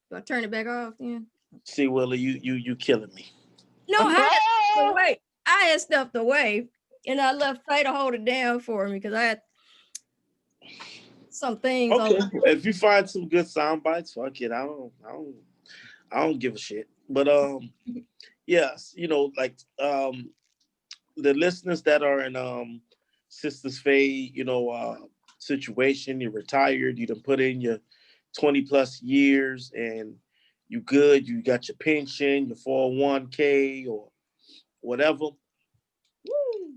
Do I turn it back off then? See, Willie, you killing me. No, wait. I had stepped away and I left Faye to hold it down for me because I had some things Okay, on. if you find some good sound bites, fuck it. I don't give a shit. But yes, like the listeners that are in Sisters Faye, situation, you're retired, you done put in your 20 plus years and you good, you got your pension, your 401k or whatever. Woo.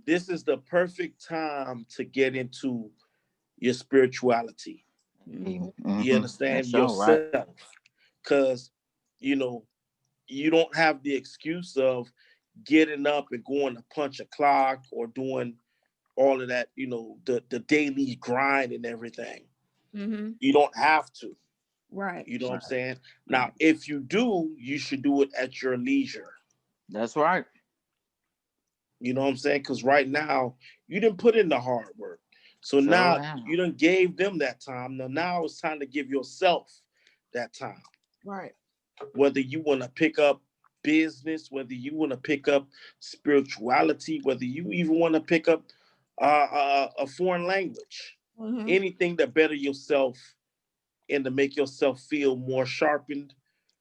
This is the perfect time to get into your spirituality. Mm-hmm. You understand That's all right. yourself. Because, you don't have the excuse of getting up and going to punch a clock or doing all of that, the daily grind and everything. Mm-hmm. You don't have to. Right. You know what I'm saying? Now, if you do, you should do it at your leisure. That's right. You know what I'm saying? Because right now, you didn't put in the hard work. So Sure now am. you done gave them that time. Now it's time to give yourself that time. Right. Whether you want to pick up business, whether you want to pick up spirituality, whether you even want to pick up a foreign language, anything to better yourself and to make yourself feel more sharpened,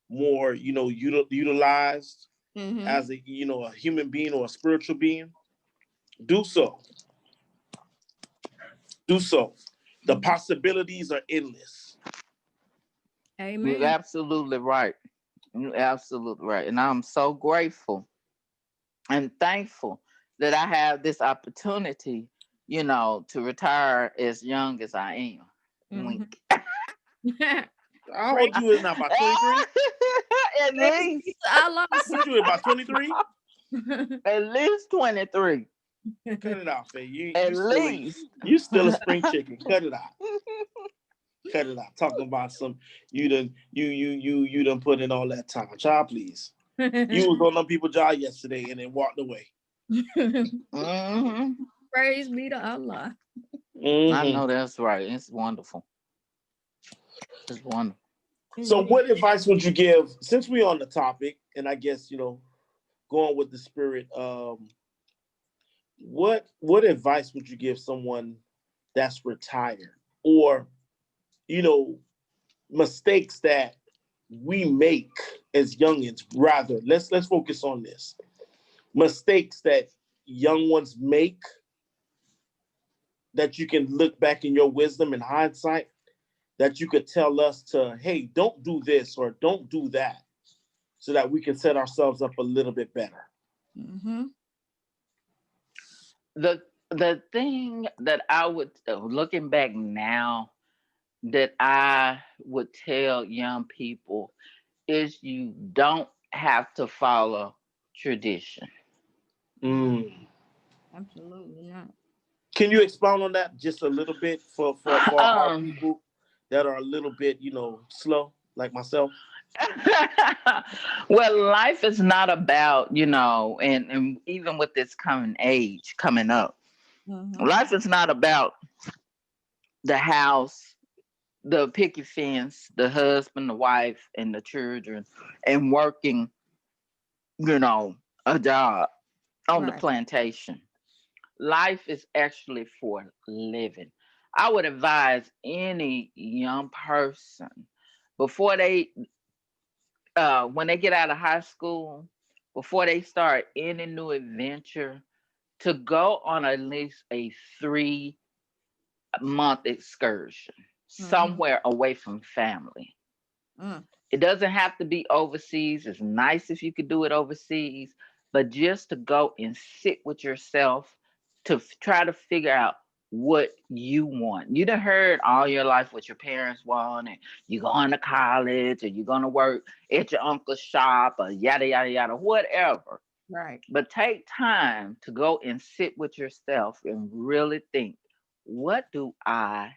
more, utilized as a, a human being or a spiritual being, do so. Do so. The possibilities are endless. Amen. You're absolutely right. You're absolutely right. And I'm so grateful and thankful that I have this opportunity, to retire as young as I am. Wink. How old you is now? About 23? At least. What you about 23? At least 23. Cut it out, Faye. At least. You still a spring chicken. Cut it out. Cut it out. Talking about some you done put in all that time. Child, please. You was on them people's job yesterday and then walked away. Mm-hmm. Praise be to Allah. Mm-hmm. I know that's right. It's wonderful. It's wonderful. So what advice would you give, since we're on the topic, and I guess, going with the spirit, what advice would you give someone that's retired, or, mistakes that we make as youngins? Rather, let's focus on this. Mistakes that young ones make that you can look back in your wisdom and hindsight that you could tell us to, hey, don't do this or don't do that, so that we can set ourselves up a little bit better. Mm-hmm. The thing that I would, looking back now, that I would tell young people is you don't have to follow tradition. Absolutely not. Can you expound on that just a little bit for our people that are a little bit, slow, like myself? Well, life is not about, and even with this coming up, life is not about the house, the picket fence, the husband, the wife, and the children, and working, a job on the plantation. Life is actually for living. I would advise any young person before they, when they get out of high school, before they start any new adventure, to go on at least a 3-month excursion somewhere away from family. It doesn't have to be overseas. It's nice if you could do it overseas, but just to go and sit with yourself to try to figure out what you want. You done heard all your life what your parents want, and you're going to college, or you're going to work at your uncle's shop, or yada, yada, yada, whatever. Right. But take time to go and sit with yourself and really think, what do I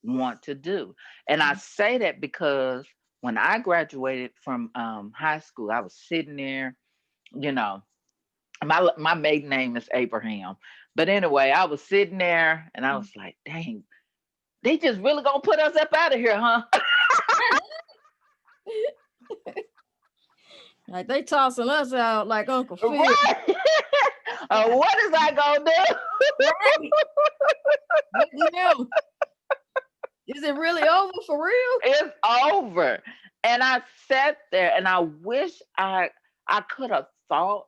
want to do? And I say that because when I graduated from high school, I was sitting there, my maiden name is Abraham. But anyway, I was sitting there and I was like, dang, they just really gonna put us up out of here, huh? Like they tossing us out like Uncle Phil. Right. What is I gonna do? Right. Now, is it really over for real? It's over. And I sat there and I wish I could have thought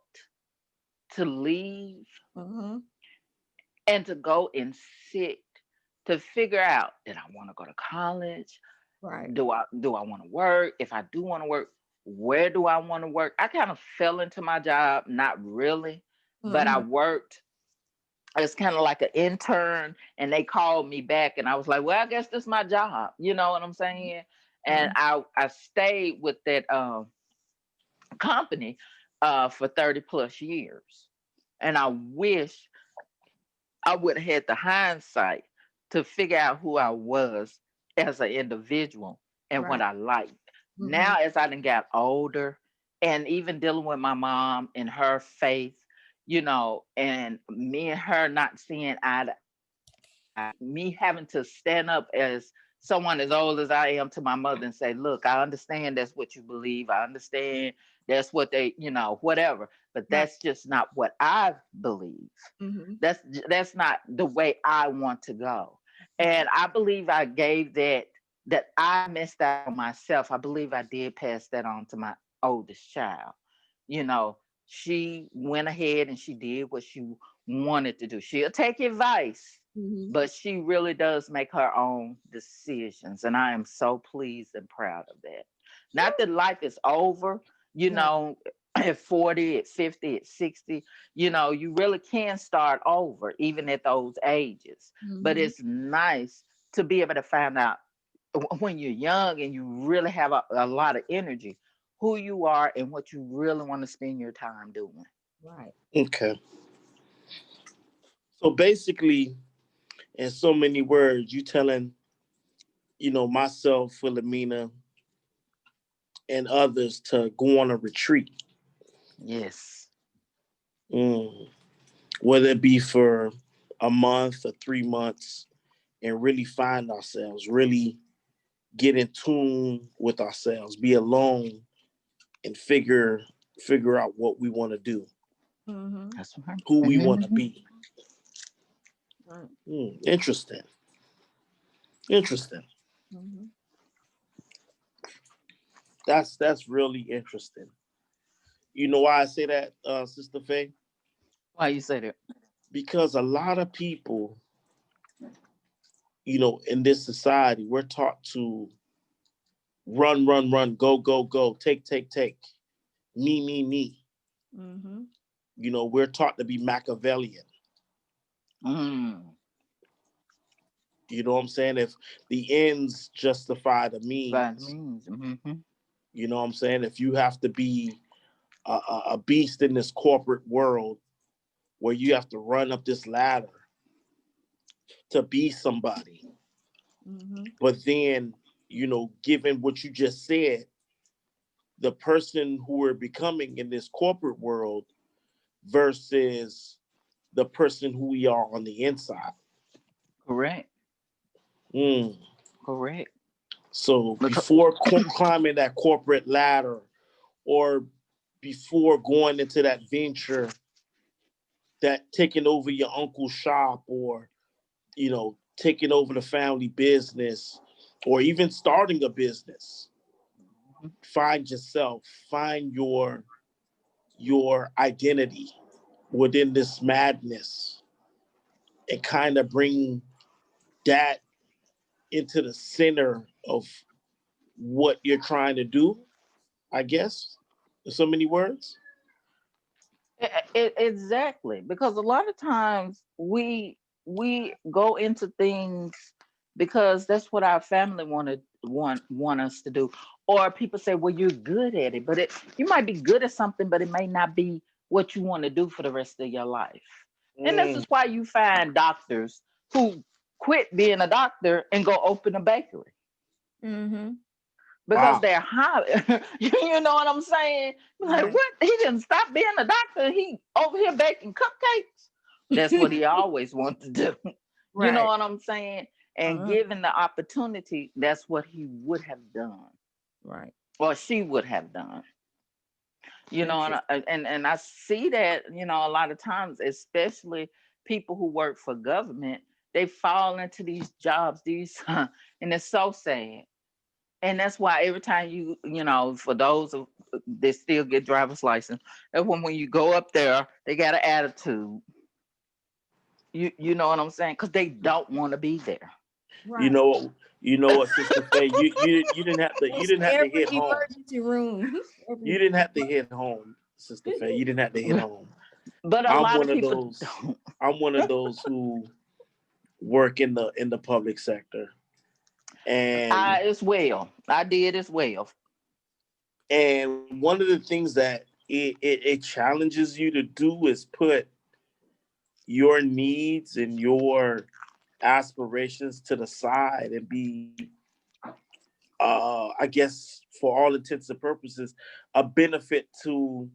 to leave and to go and sit to figure out, did I want to go to college? Right. Do I want to work? If I do want to work, where do I want to work? I kind of fell into my job, not really, but I worked. It's kind of like an intern, and they called me back, and I was like, well, I guess this is my job. You know what I'm saying? And I stayed with that company for 30 plus years. And I wish I would have had the hindsight to figure out who I was as an individual and what I liked. Now, as I done got older, and even dealing with my mom and her faith, you know, and me and her not seeing eye to eye, me having to stand up as someone as old as I am to my mother and say, look, I understand that's what you believe. I understand that's what they, you know, whatever, but that's just not what I believe. That's not the way I want to go. And I believe I gave that I missed out on myself. I believe I did pass that on to my oldest child. You know, she went ahead and she did what she wanted to do. She'll take advice, but she really does make her own decisions. And I am so pleased and proud of that. Not that life is over, you know, at 40, at 50, at 60, you know, you really can start over even at those ages. But it's nice to be able to find out when you're young and you really have a lot of energy, who you are and what you really want to spend your time doing. Right. Okay. So basically, in so many words, you telling, you know, myself, Wilhelmina, and others to go on a retreat. Yes. Whether it be for a month or 3 months, and really find ourselves, really get in tune with ourselves, be alone, and figure out what we want to do, That's right. who we want to be. Interesting. That's really interesting. You know why I say that, Sister Faye? Why you say that? Because a lot of people, you know, in this society, we're taught to run, run, run, go, go, go, take, take, take, me. You know, we're taught to be Machiavellian. You know what I'm saying? If the ends justify the means, you know what I'm saying? If you have to be a beast in this corporate world where you have to run up this ladder to be somebody, but then, you know, given what you just said, the person who we're becoming in this corporate world versus the person who we are on the inside. Correct. Correct. So before climbing that corporate ladder, or before going into that venture, that taking over your uncle's shop, or, you know, taking over the family business, or even starting a business, find yourself, find your identity within this madness, and kind of bring that into the center of what you're trying to do, I guess, in so many words. Exactly, because a lot of times we go into things because that's what our family want us to do, or people say, well, you're good at it, but you might be good at something, but it may not be what you want to do for the rest of your life. And this is why you find doctors who quit being a doctor and go open a bakery. Because they're high. You know what I'm saying? Like, what? He didn't stop being a doctor. He over here baking cupcakes. That's what he always wanted to do. You know what I'm saying? And given the opportunity, that's what he would have done. Right. Or she would have done. You know, and I see that, you know, a lot of times, especially people who work for government, they fall into these jobs, and it's so sad. And that's why every time you know, for those that still get driver's license, that's when you go up there, they got an attitude. You know what I'm saying? Because they don't want to be there. Right. You know what, Sister Faye, you didn't have to hit home. Emergency room. You didn't have to hit home, Sister Faye. You didn't have to hit home. But a lot of people don't. I'm one of those who work in the public sector. And I did as well. And one of the things that it challenges you to do is put your needs and your aspirations to the side and be, I guess, for all intents and purposes, a benefit to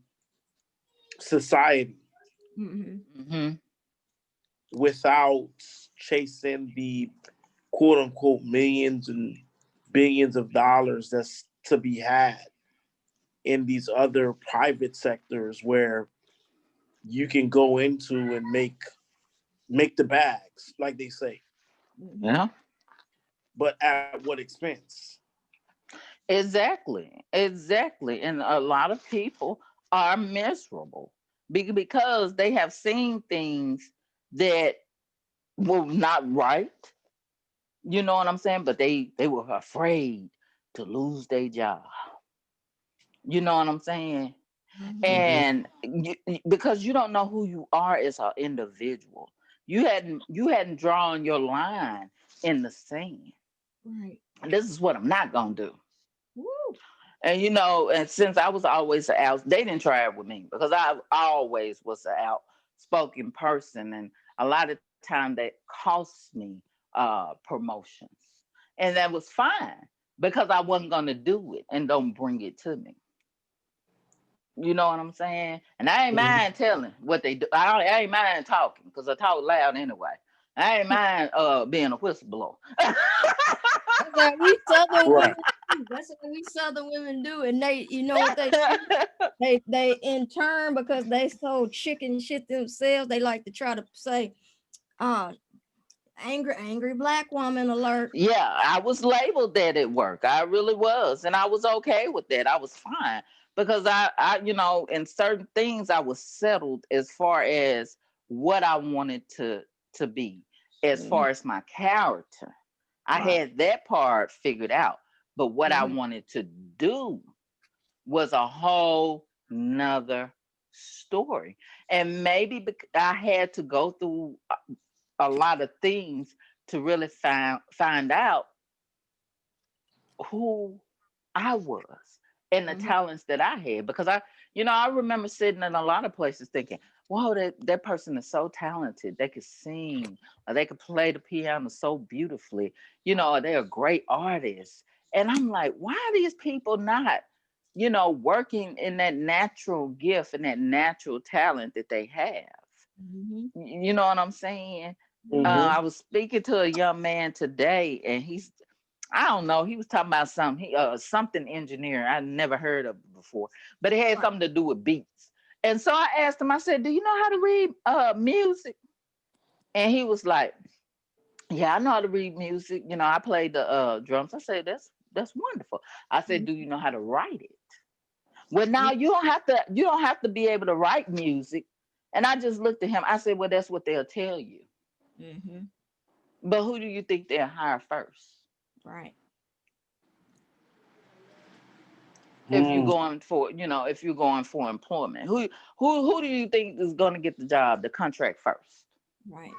society. Mm-hmm. Without chasing the quote unquote millions and billions of dollars that's to be had in these other private sectors where you can go into and make the bags, like they say. Yeah. But at what expense? Exactly. And a lot of people are miserable because they have seen things that were not right. You know what I'm saying? But they were afraid to lose their job. You know what I'm saying? Mm-hmm. And because you don't know who you are as an individual, you hadn't drawn your line in the sand. Right. And this is what I'm not gonna do. Woo. And you know, and since I was always they didn't try it with me because I always was an outspoken person, and a lot of time that cost me promotions, and that was fine because I wasn't gonna do it and don't bring it to me. You know what I'm saying? And I ain't mind telling what they do. I ain't mind talking because I talk loud anyway. I ain't mind being a whistleblower. That's what we Southern women do. That's what we Southern women do. And they, you know what they do? They in turn, because they so chicken shit themselves, they like to try to say, angry black woman alert. Yeah, I was labeled that at work. I really was. And I was okay with that. I was fine. Because I you know, in certain things I was settled as far as what I wanted to be, as far as my character. I had that part figured out. But what I wanted to do was a whole nother story. And maybe I had to go through a lot of things to really find out who I was and the talents that I had. Because I remember sitting in a lot of places thinking, whoa, that person is so talented. They could sing, or they could play the piano so beautifully. You know, they're a great artist. And I'm like, why are these people not, working in that natural gift and that natural talent that they have? You know what I'm saying? I was speaking to a young man today, and I don't know, he was talking about something. Something engineer I never heard of before, but it had something to do with beats. And so I asked him, I said, do you know how to read music? And he was like, yeah, I know how to read music. I played the drums. I said, that's wonderful. I said, do you know how to write it? Well, now you don't have to be able to write music. And I just looked at him. I said, well, that's what they'll tell you. But who do you think they'll hire first? Right. If you're going for employment, who do you think is going to get the job, the contract first? Right.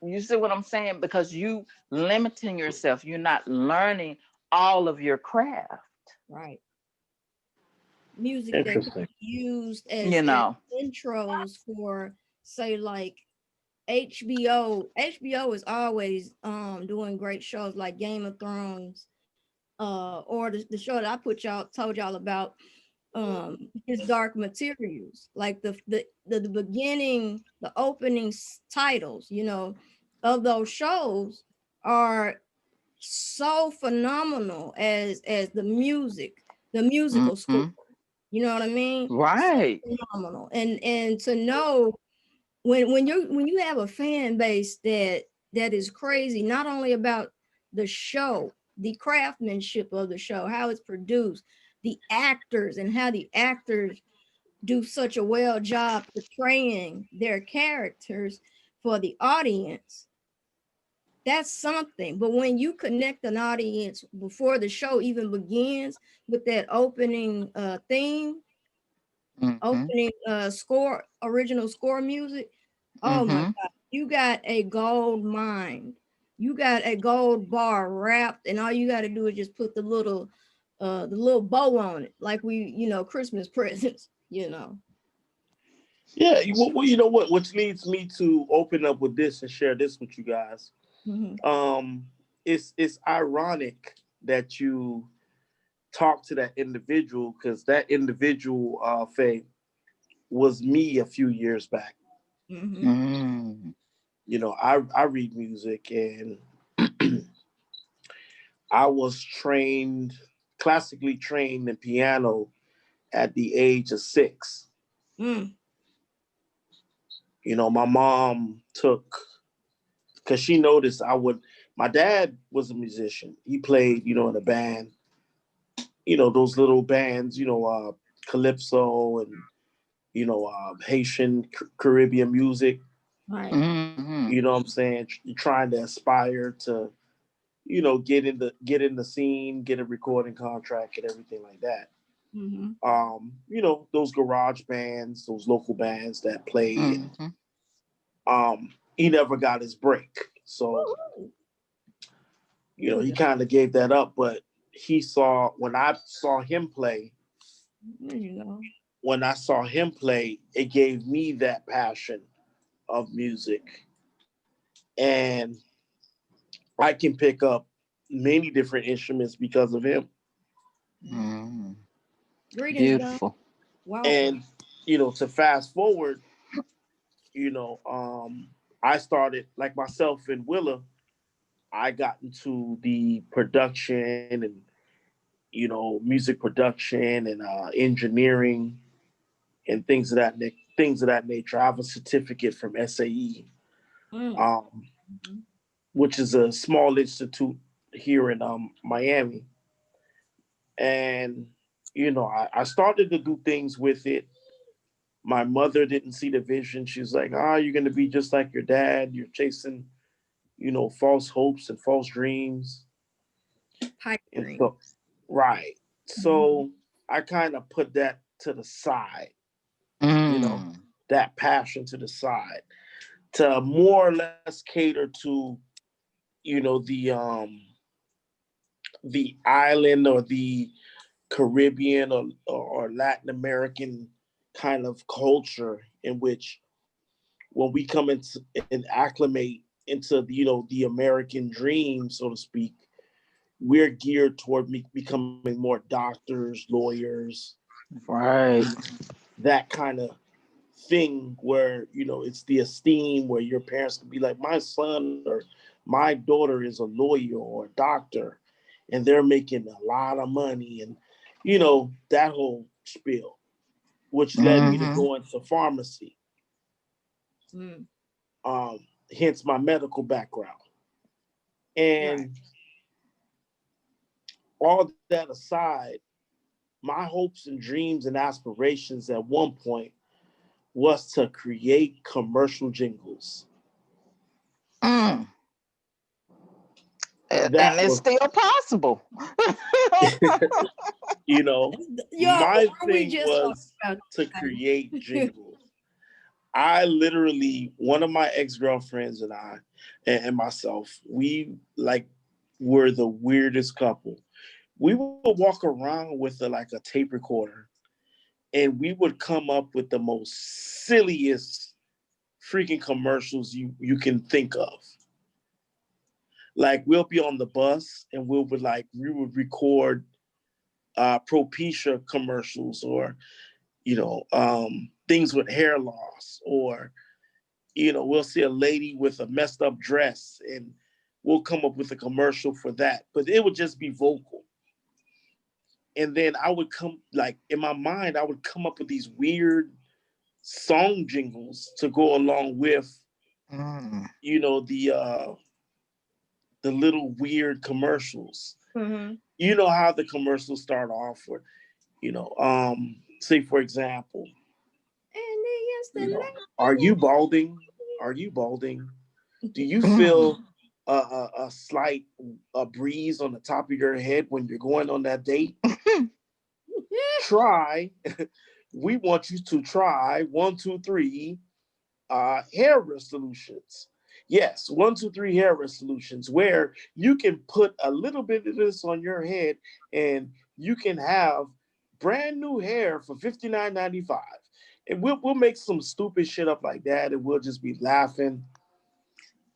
You see what I'm saying? Because you limiting yourself, you're not learning all of your craft. Right. Music that can be used as intros for, say, like HBO. HBO is always doing great shows like Game of Thrones, or the show that I told y'all about, His Dark Materials. Like the beginning, the opening titles, of those shows are so phenomenal as the musical score. You know what I mean? Right. So phenomenal. And to know when you have a fan base that is crazy, not only about the show, the craftsmanship of the show, how it's produced, the actors and how the actors do such a well job portraying their characters for the audience. That's something. But when you connect an audience before the show even begins with that opening theme, opening score, original score music, oh my God, you got a gold mine. You got a gold bar wrapped, and all you got to do is just put the little bow on it, like we, Christmas presents, Yeah, well, you know what? Which leads me to open up with this and share this with you guys. It's ironic that you talk to that individual, because that individual, Faye, was me a few years back. You know, I read music, and I was classically trained in piano at the age of 6. You know, my mom because she noticed my dad was a musician. He played, in a band, those little bands, calypso and, Haitian Caribbean music. Right. You know what I'm saying? Trying to aspire to, get in the scene, get a recording contract and everything like that. Those garage bands, those local bands that played. He never got his break. So, he kind of gave that up, but when I saw him play, it gave me that passion of music. And I can pick up many different instruments because of him. Beautiful. Wow. And, to fast forward, I started, like myself and Willa, I got into the production and, music production and engineering and things of that nature. I have a certificate from SAE, which is a small institute here in Miami. And, I started to do things with it. My mother didn't see the vision. She's like, you're going to be just like your dad. You're chasing, false hopes and false dreams. Pipe dream. So, right. So I kind of put that to the side, that passion to the side, to more or less cater to, the island or the Caribbean or Latin American kind of culture, in which when we come into and acclimate into the American dream, so to speak, we're geared toward becoming more doctors, lawyers, right? That kind of thing where it's the esteem, where your parents can be like, my son or my daughter is a lawyer or a doctor, and they're making a lot of money, and that whole spiel, which led me to go into pharmacy. Hence my medical background. And all that aside, my hopes and dreams and aspirations at one point was to create commercial jingles. And it's still possible. My thing was to create jingles. I literally, one of my ex-girlfriends and I and myself, we were the weirdest couple. We would walk around with a tape recorder, and we would come up with the most silliest freaking commercials you can think of. Like, we'll be on the bus and we would record Propecia commercials, or things with hair loss, or we'll see a lady with a messed up dress and we'll come up with a commercial for that, but it would just be vocal. And then I would come, like in my mind, I would come up with these weird song jingles to go along with, you know, the little weird commercials. You know how the commercials start off with, you know, say for example, you know, are you balding? Are you balding? Do you feel a slight breeze on the top of your head when you're going on that date? Try. We want you to try 1, 2, 3 hair resolutions. Yes, 1, 2, 3 hair resolutions where you can put a little bit of this on your head and you can have brand new hair for $59.95. And we'll make some stupid shit up like that, and we'll just be laughing.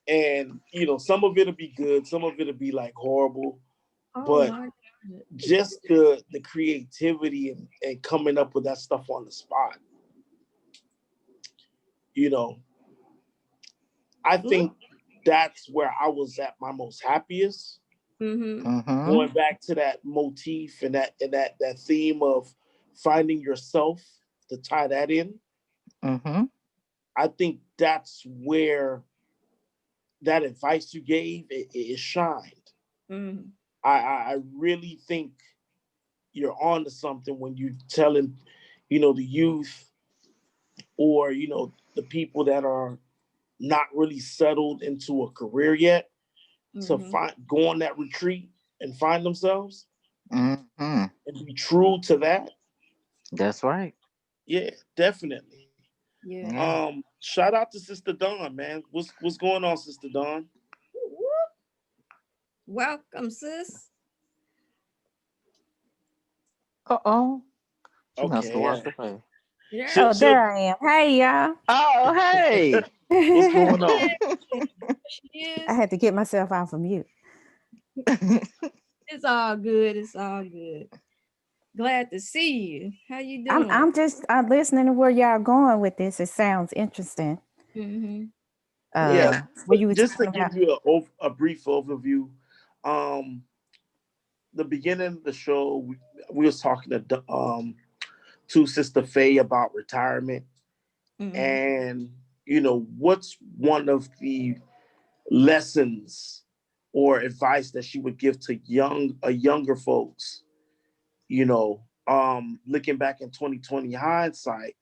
And you know, some of it'll be good, some of it'll be like horrible. But just the creativity and coming up with that stuff on the spot. You know, I think that's where I was at my most happiest. Going back to that motif and that theme of finding yourself, to tie that in. I think that's where that advice you gave it shined. I really think you're on to something when you telling, you know, the youth or, you know, the people that are not really settled into a career yet to go on that retreat and find themselves and be true to that. That's right. Yeah, definitely. Yeah. Shout out to Sister Dawn, man. What's going on, Sister Dawn? Welcome, sis. She must have walked away. Yeah. There I am. Hey, y'all. Oh, hey. What's going on? I had to get myself off of mute. It's all good. It's all good. Glad to see you. How you doing? I'm just listening to where y'all going with this. It sounds interesting. Yeah. What you were just to talking give you a brief overview, the beginning of the show, we was talking to Sister Faye about retirement, and you know what's one of the lessons or advice that she would give to younger folks. You know, looking back in 2020 hindsight,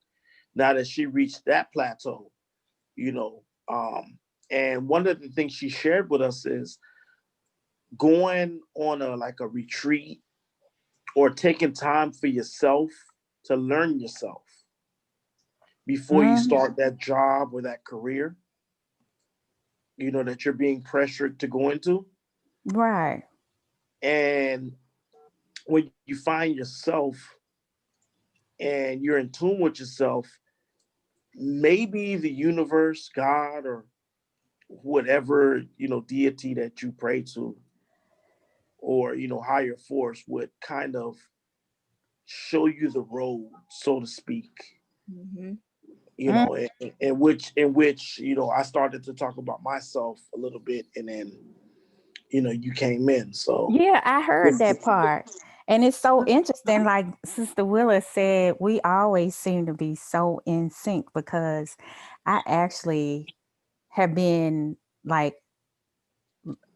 now that she reached that plateau, you know, and one of the things she shared with us is going on a retreat or taking time for yourself to learn yourself before you start that job or that career, you know, that you're being pressured to go into. Right. And when you find yourself and you're in tune with yourself, maybe the universe, God, or whatever, you know, deity that you pray to, or, you know, higher force would kind of show you the road, so to speak. You know, in which, you know, I started to talk about myself a little bit, and then, you know, you came in. So yeah, I heard that part. And it's so interesting, like Sister Willa said, we always seem to be so in sync, because I actually have been like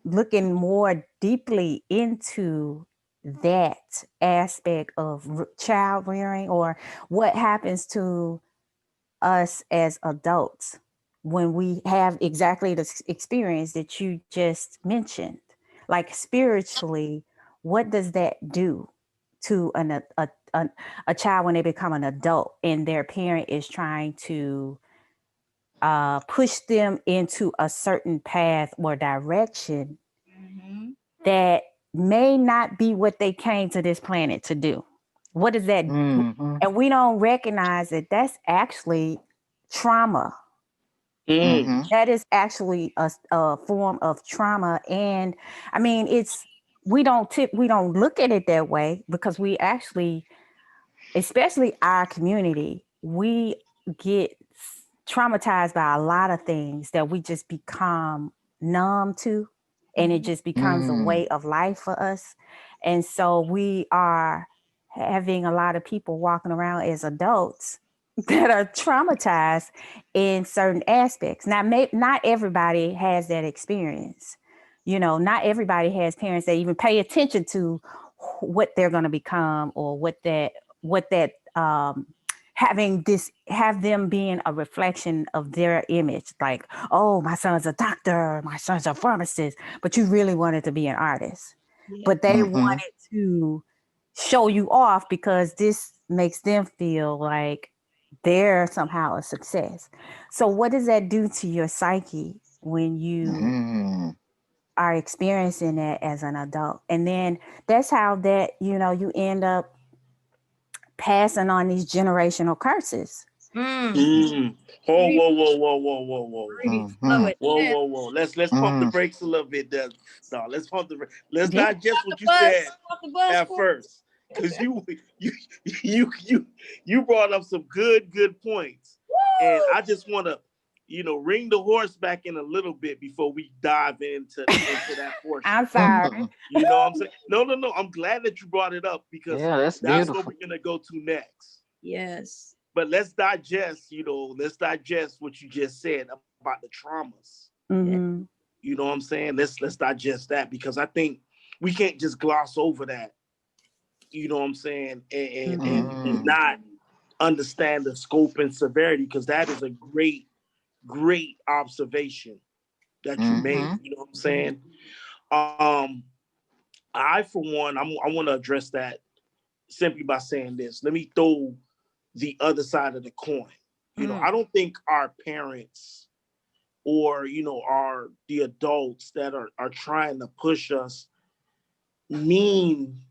looking more deeply into that aspect of child rearing, or what happens to us as adults when we have exactly the experience that you just mentioned. Like spiritually, what does that do to a child when they become an adult and their parent is trying to push them into a certain path or direction that may not be what they came to this planet to do? What does that do? And we don't recognize that that's actually trauma. That is actually a form of trauma. And I mean, we don't look at it that way, because we actually, especially our community, we get traumatized by a lot of things that we just become numb to, and it just becomes a way of life for us. And so we are having a lot of people walking around as adults that are traumatized in certain aspects. Now, not everybody has that experience. You know, not everybody has parents that even pay attention to what they're going to become, or what that have them being a reflection of their image. Like, oh, my son's a doctor, my son's a pharmacist, but you really wanted to be an artist. Yeah. But they wanted to show you off because this makes them feel like they're somehow a success. So what does that do to your psyche when you are experiencing that as an adult? And then that's how that, you know, you end up passing on these generational curses. Whoa. Let's pump the brakes a little bit there. No, let's pump the brakes. Let's digest what you said at first. Because you brought up some good points. Woo! And I just want to, you know, ring the horse back in a little bit before we dive into that portion. I'm sorry. You know what I'm saying? No. I'm glad that you brought it up, because that's what we're gonna go to next. Yes. But let's digest what you just said about the traumas. Mm-hmm. You know what I'm saying? Let's digest that, because I think we can't just gloss over that. You know what I'm saying? And not understand the scope and severity, because that is a great observation that you made. You know what I'm saying? I, for one, I want to address that simply by saying this. Let me throw the other side of the coin. You know, I don't think our parents, or, you know, the adults that are trying to push us mean,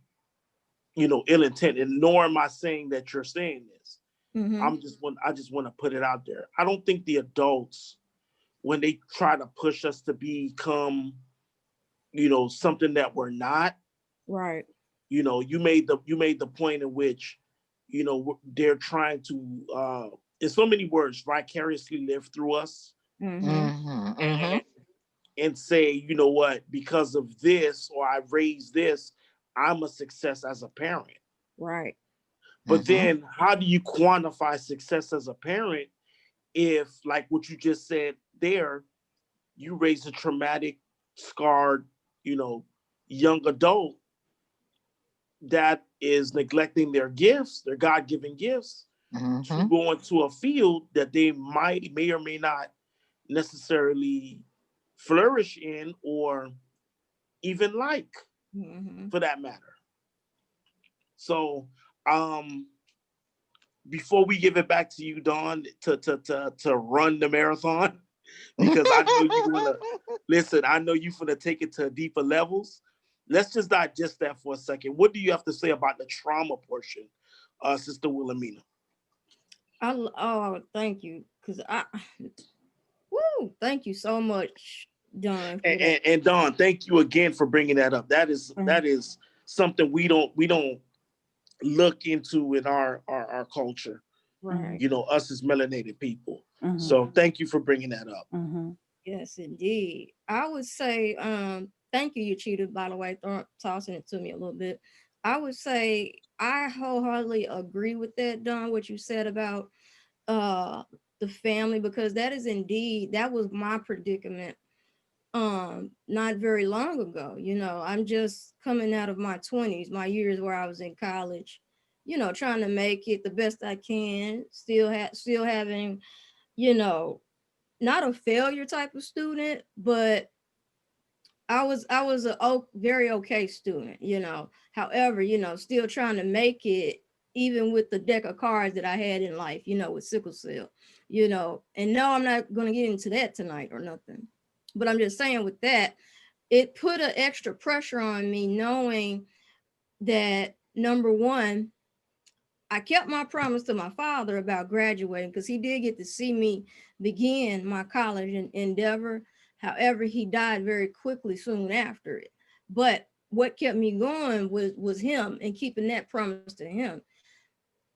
you know, ill intent, and nor am I saying that you're saying this. I just want to put it out there. I don't think the adults, when they try to push us to become, you know, something that we're not. Right. You know, you made the point in which, you know, they're trying to, in so many words, vicariously live through us. And say, you know what, because of this, or I raised this, I'm a success as a parent. Right. But then how do you quantify success as a parent if, like what you just said there, you raise a traumatic, scarred, you know, young adult that is neglecting their gifts, their God-given gifts, to go into a field that they may or may not necessarily flourish in, or even like, for that matter. So before we give it back to you, Dawn, to run the marathon, because I know you wanna listen, I know you finna take it to deeper levels. Let's just digest that for a second. What do you have to say about the trauma portion, Sister Wilhelmina? Thank you, because thank you so much, Dawn. And Dawn, thank you again for bringing that up. That is something we don't look into in our culture. Right. You know, us as melanated people. So thank you for bringing that up. Yes, indeed. I would say, thank you, Yahchidah, by the way, tossing it to me a little bit. I would say I wholeheartedly agree with that, Don, what you said about the family, because that was my predicament not very long ago. You know, I'm just coming out of my 20s, my years where I was in college, you know, trying to make it the best I can, still having, you know, not a failure type of student, but I was a very okay student, you know. However, you know, still trying to make it, even with the deck of cards that I had in life, you know, with sickle cell, you know. And no, I'm not going to get into that tonight or nothing, but I'm just saying with that, it put an extra pressure on me, knowing that, number one, I kept my promise to my father about graduating, because he did get to see me begin my college endeavor. However, he died very quickly soon after it. But what kept me going was him, and keeping that promise to him.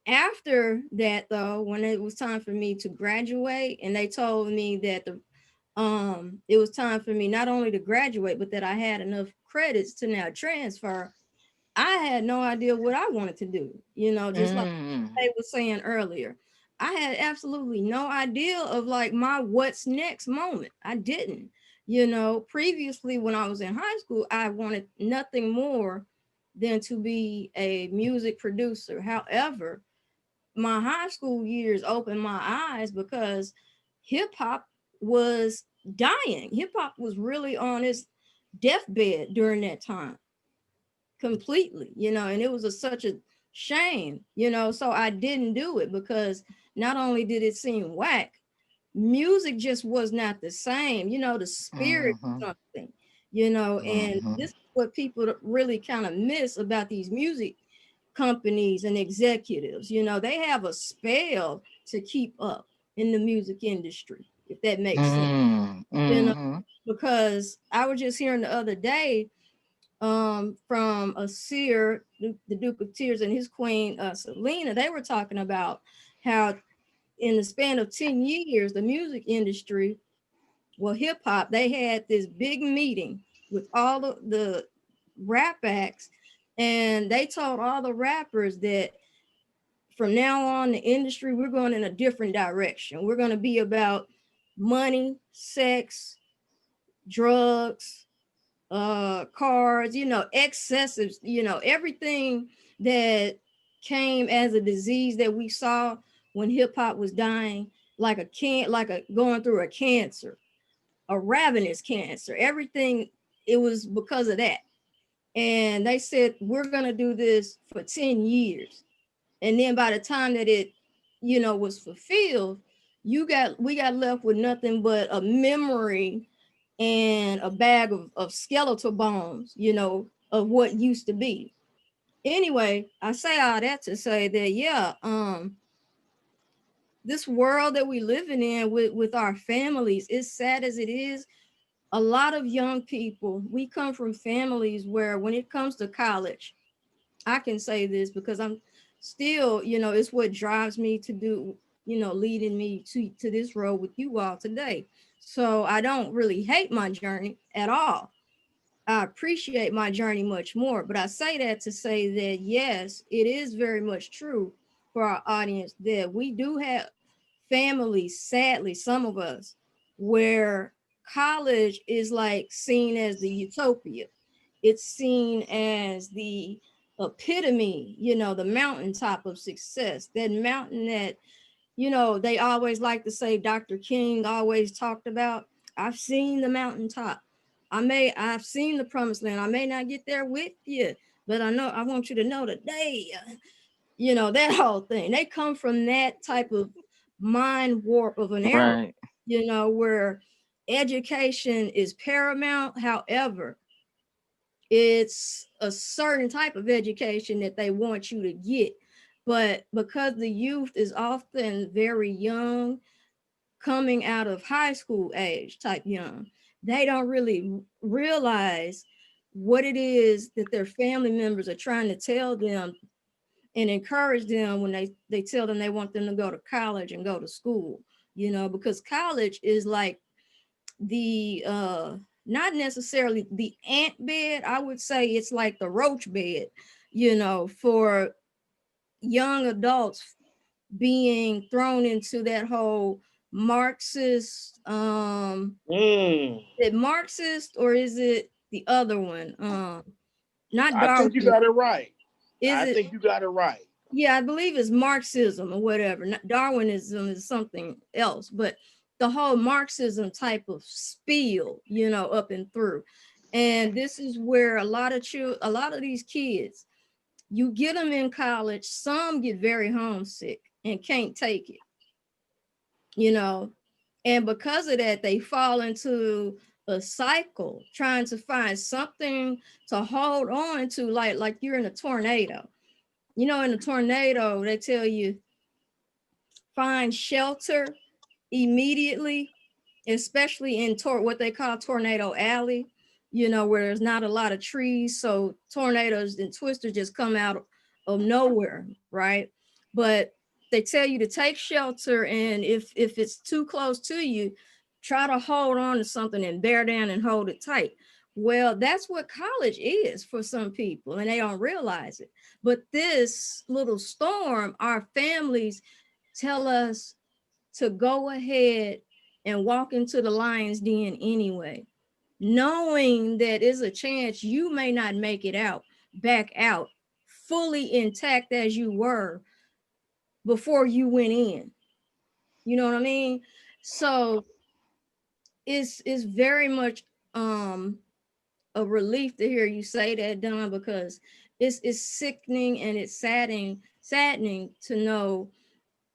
After that, though, when it was time for me to graduate, and they told me that it was time for me not only to graduate, but that I had enough credits to now transfer, I had no idea what I wanted to do, you know, just like they were saying earlier. I had absolutely no idea of like my what's next moment. I didn't, you know, previously when I was in high school, I wanted nothing more than to be a music producer. However, my high school years opened my eyes because hip hop was dying. Hip hop was really on its deathbed during that time, completely, you know, and it was such a shame, you know. So I didn't do it because not only did it seem whack, music just was not the same, you know, the spirit something, you know, and this is what people really kind of miss about these music companies and executives. You know, they have a spell to keep up in the music industry, if that makes sense. You know, because I was just hearing the other day from a seer, the Duke of Tears, and his queen Selena. They were talking about how in the span of 10 years, the music industry, well, hip hop, they had this big meeting with all the rap acts, and they told all the rappers that from now on, the industry, we're going in a different direction. We're going to be about money, sex, drugs, cars, you know, excessive, you know, everything that came as a disease that we saw when hip hop was dying, like a going through a cancer, a ravenous cancer, everything. It was because of that. And they said, we're going to do this for 10 years. And then by the time that it, you know, was fulfilled, we got left with nothing but a memory and a bag of skeletal bones, you know, of what used to be. Anyway, I say all that to say that, yeah, this world that we living in with our families, as sad as it is, a lot of young people, we come from families where when it comes to college, I can say this because I'm still, you know, it's what drives me to do, you know, leading me to this road with you all today. So I don't really hate my journey at all. I appreciate my journey much more, but I say that to say that, yes, it is very much true for our audience that we do have families, sadly, some of us, where college is like seen as the utopia. It's seen as the epitome, you know, the mountaintop of success, that mountain that, you know, they always like to say, Dr. King always talked about. I've seen the mountaintop. I've seen the promised land. I may not get there with you, but I want you to know today, you know, that whole thing. They come from that type of mind warp of an era, right, you know, where education is paramount. However, it's a certain type of education that they want you to get. But because the youth is often very young, coming out of high school age type young, they don't really realize what it is that their family members are trying to tell them and encourage them when they tell them they want them to go to college and go to school, you know, because college is like the not necessarily the ant bed. I would say it's like the roach bed, you know, for young adults being thrown into that whole Marxist, is it Marxist or is it the other one? Not Darwin. I think you got it right. I think you got it right. Yeah, I believe it's Marxism or whatever. Darwinism is something else, but the whole Marxism type of spiel, you know, up and through. And this is where a lot of these kids, you get them in college, some get very homesick and can't take it, you know, and because of that, they fall into a cycle trying to find something to hold on to, like you're in a tornado. You know, in a tornado, they tell you find shelter immediately, especially in what they call tornado alley, you know, where there's not a lot of trees. So tornadoes and twisters just come out of nowhere, right? But they tell you to take shelter, and if it's too close to you, try to hold on to something and bear down and hold it tight. Well, that's what college is for some people, and they don't realize it. But this little storm, our families tell us to go ahead and walk into the lion's den anyway, knowing that there's a chance you may not make it back out fully intact as you were before you went in. You know what I mean? So it's very much a relief to hear you say that, Dawn, because it's sickening and it's saddening to know,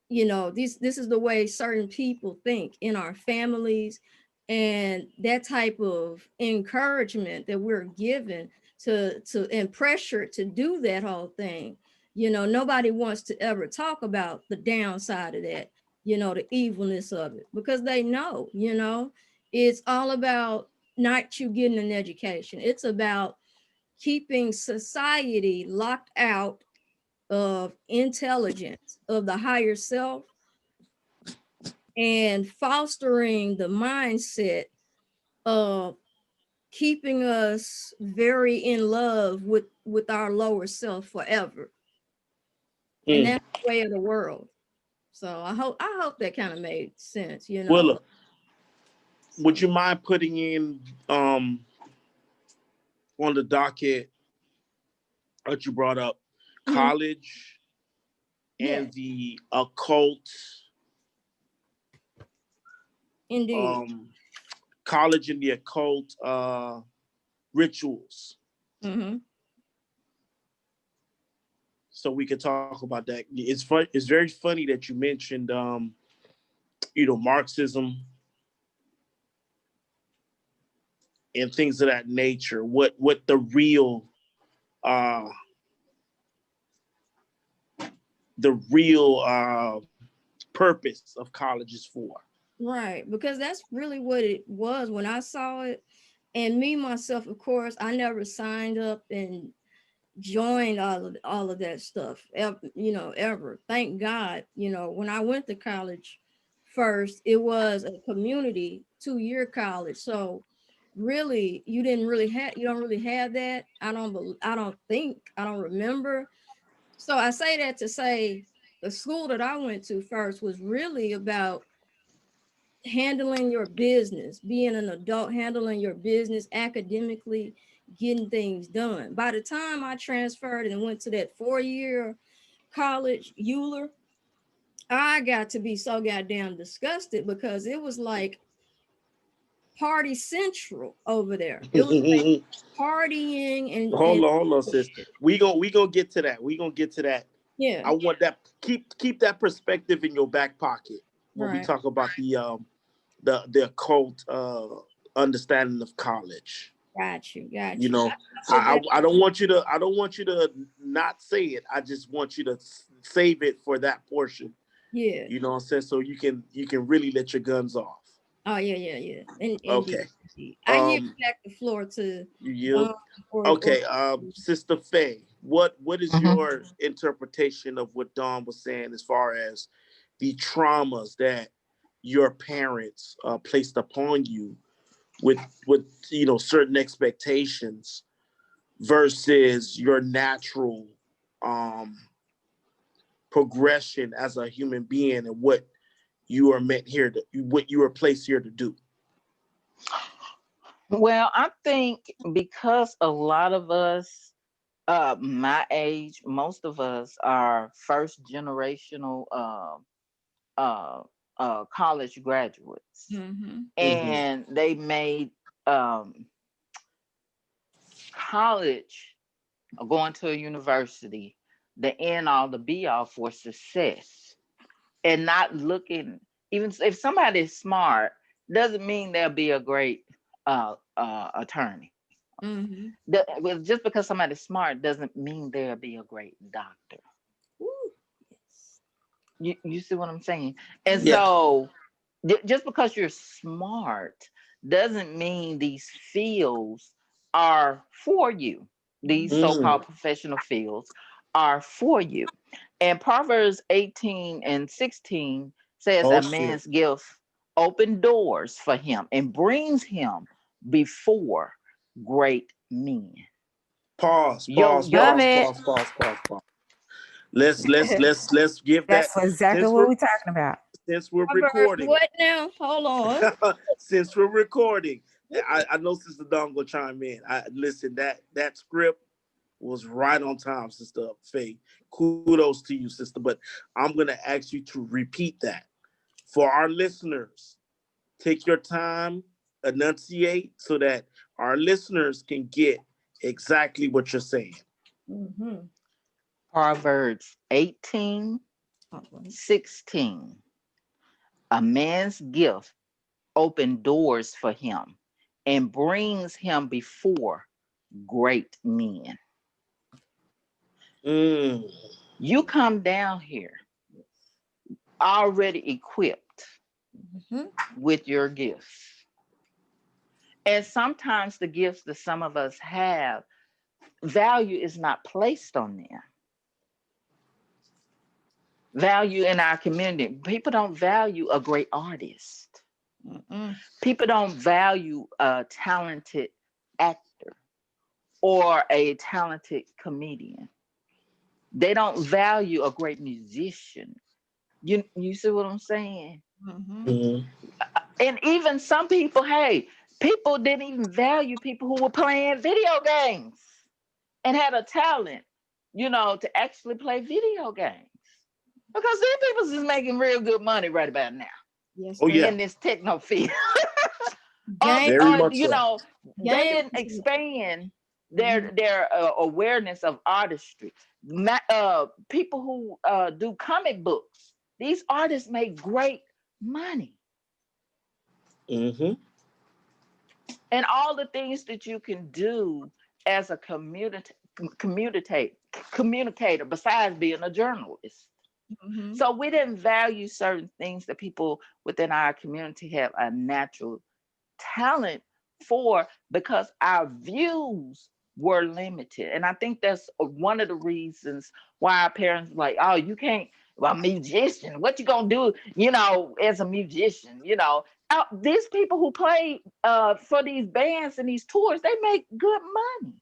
you know, this is the way certain people think in our families, and that type of encouragement that we're given to and pressure to do that whole thing. You know, nobody wants to ever talk about the downside of that, you know, the evilness of it, because they know, you know, it's all about not you getting an education. It's about keeping society locked out of intelligence of the higher self and fostering the mindset of keeping us very in love with our lower self forever. And that's the way of the world. So I hope that kind of made sense, you know. Willa, would you mind putting in on the docket that you brought up college and the occult? Indeed. College and the occult rituals. So we can talk about that. It's fun. It's very funny that you mentioned, you know, Marxism and things of that nature. What the real purpose of college is for. Right, because that's really what it was when I saw it. And me, myself, of course, I never signed up and joined all of that stuff, you know, ever. Thank God, you know, when I went to college first, it was a community 2-year college. So really, you don't really have that. I don't remember. So I say that to say the school that I went to first was really about handling your business, being an adult, handling your business academically, getting things done. By the time I transferred and went to that 4-year college, Euler, I got to be so goddamn disgusted because it was like party central over there. It was like partying and hold on, sis. We gonna get to that. We gonna get to that. Yeah. I want that. Keep that perspective in your back pocket when we talk about the occult understanding of college. Got you. You know, I don't want you to not say it. I just want you to save it for that portion. Yeah. You know what I'm saying? So you can really let your guns off. Oh yeah. Okay. I yield back the floor to you. Okay, Sister Faye, what is your interpretation of what Dawn was saying as far as the traumas that your parents placed upon you with you know certain expectations versus your natural progression as a human being and what you are meant here to, what you are placed here to do? Well, I think because a lot of us, my age, most of us are first generational college graduates, and they made college, going to a university, the end all, the be all for success, and not looking. Even if somebody is smart, doesn't mean they'll be a great attorney. Just because somebody's smart doesn't mean they'll be a great doctor. You see what I'm saying? And so just because you're smart doesn't mean these fields are for you. These so-called professional fields are for you. And Proverbs 18:16 says a man's gift open doors for him and brings him before great men. Pause. Let's give That's that. exactly what we're talking about. Since we're recording. What now? Hold on. Since we're recording, I know Sister Dawn will chime in. Listen, that script was right on time, Sister Faye. Kudos to you, sister. But I'm gonna ask you to repeat that for our listeners. Take your time, enunciate, so that our listeners can get exactly what you're saying. Mm-hmm. Proverbs 18:16. A man's gift opens doors for him and brings him before great men. You come down here already equipped with your gifts. And sometimes the gifts that some of us have, value is not placed on them. Value in our community. People don't value a great artist. People don't value a talented actor or a talented comedian. They don't value a great musician. You see what I'm saying? And even some people, people didn't even value people who were playing video games and had a talent, to actually play video games. Because these people is making real good money right about now. Yes. In this techno field. They didn't expand their awareness of artistry. People who do comic books, these artists make great money. And all the things that you can do as a communicator besides being a journalist. So we didn't value certain things that people within our community have a natural talent for, because our views were limited. And I think that's one of the reasons why our parents were like, oh, you can't, well, musician, what you gonna do, as a musician, these people who play for these bands and these tours, they make good money.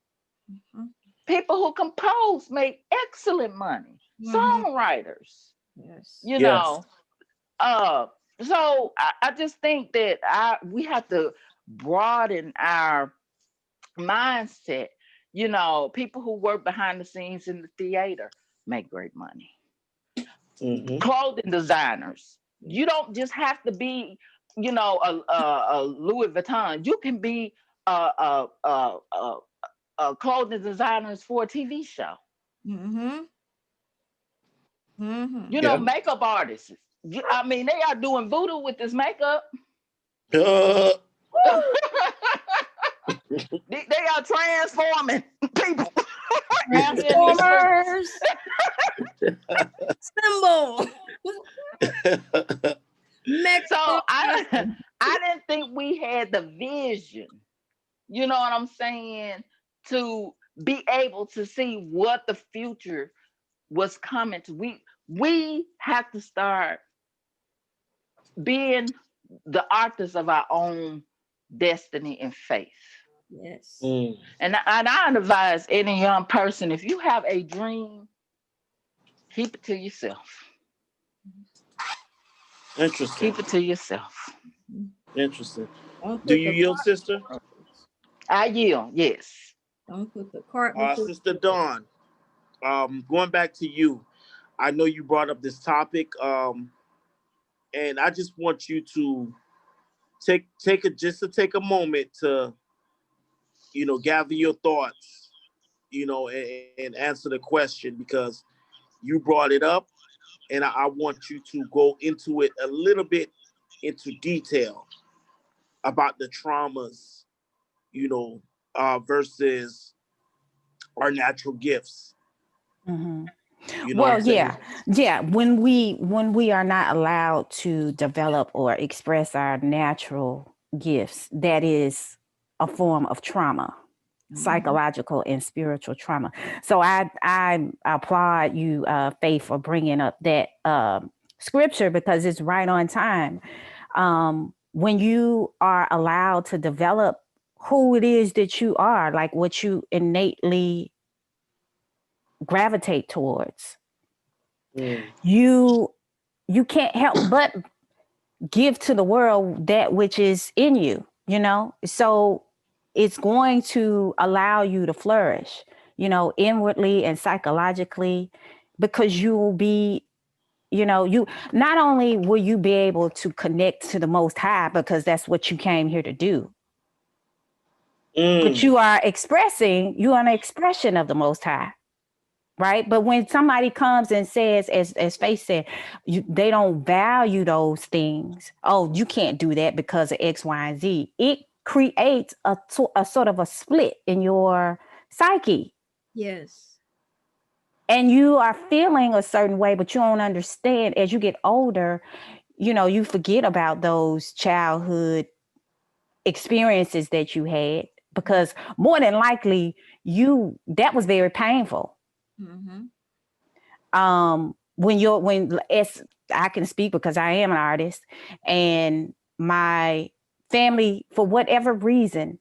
People who compose make excellent money. Songwriters, so I just think that we have to broaden our mindset. People who work behind the scenes in the theater make great money. Clothing designers, you don't just have to be, a Louis Vuitton. You can be a clothing designers for a TV show. Makeup artists. They are doing voodoo with this makeup. They are transforming people. Transformers. Symbol. So I didn't think we had the vision, you know what I'm saying, to be able to see what the future was coming to. We have to start being the authors of our own destiny and faith. Yes. And I advise any young person, if you have a dream, keep it to yourself. Interesting. Keep it to yourself. Interesting. Do you yield, sister? I yield, yes. Don't put the cart. Sister Dawn, going back to you, I know you brought up this topic, and I just want you to take a moment to, gather your thoughts, and answer the question, because you brought it up, and I want you to go into it a little bit into detail about the traumas, versus our natural gifts. Well, yeah. When we are not allowed to develop or express our natural gifts, that is a form of trauma, psychological and spiritual trauma. So I applaud you, Faye, for bringing up that scripture, because it's right on time. When you are allowed to develop who it is that you are, like what you innately gravitate towards. You can't help but give to the world that which is in you, you know? So it's going to allow you to flourish, you know, inwardly and psychologically, because you will be, you know, you not only will you be able to connect to the Most High, because that's what you came here to do, but you are an expression of the Most High. Right. But when somebody comes and says, as Faye said, they don't value those things. Oh, you can't do that because of X, Y, and Z. It creates a sort of a split in your psyche. Yes. And you are feeling a certain way, but you don't understand. As you get older, you know, you forget about those childhood experiences that you had, because more than likely that was very painful. When I can speak because I am an artist, and my family, for whatever reason,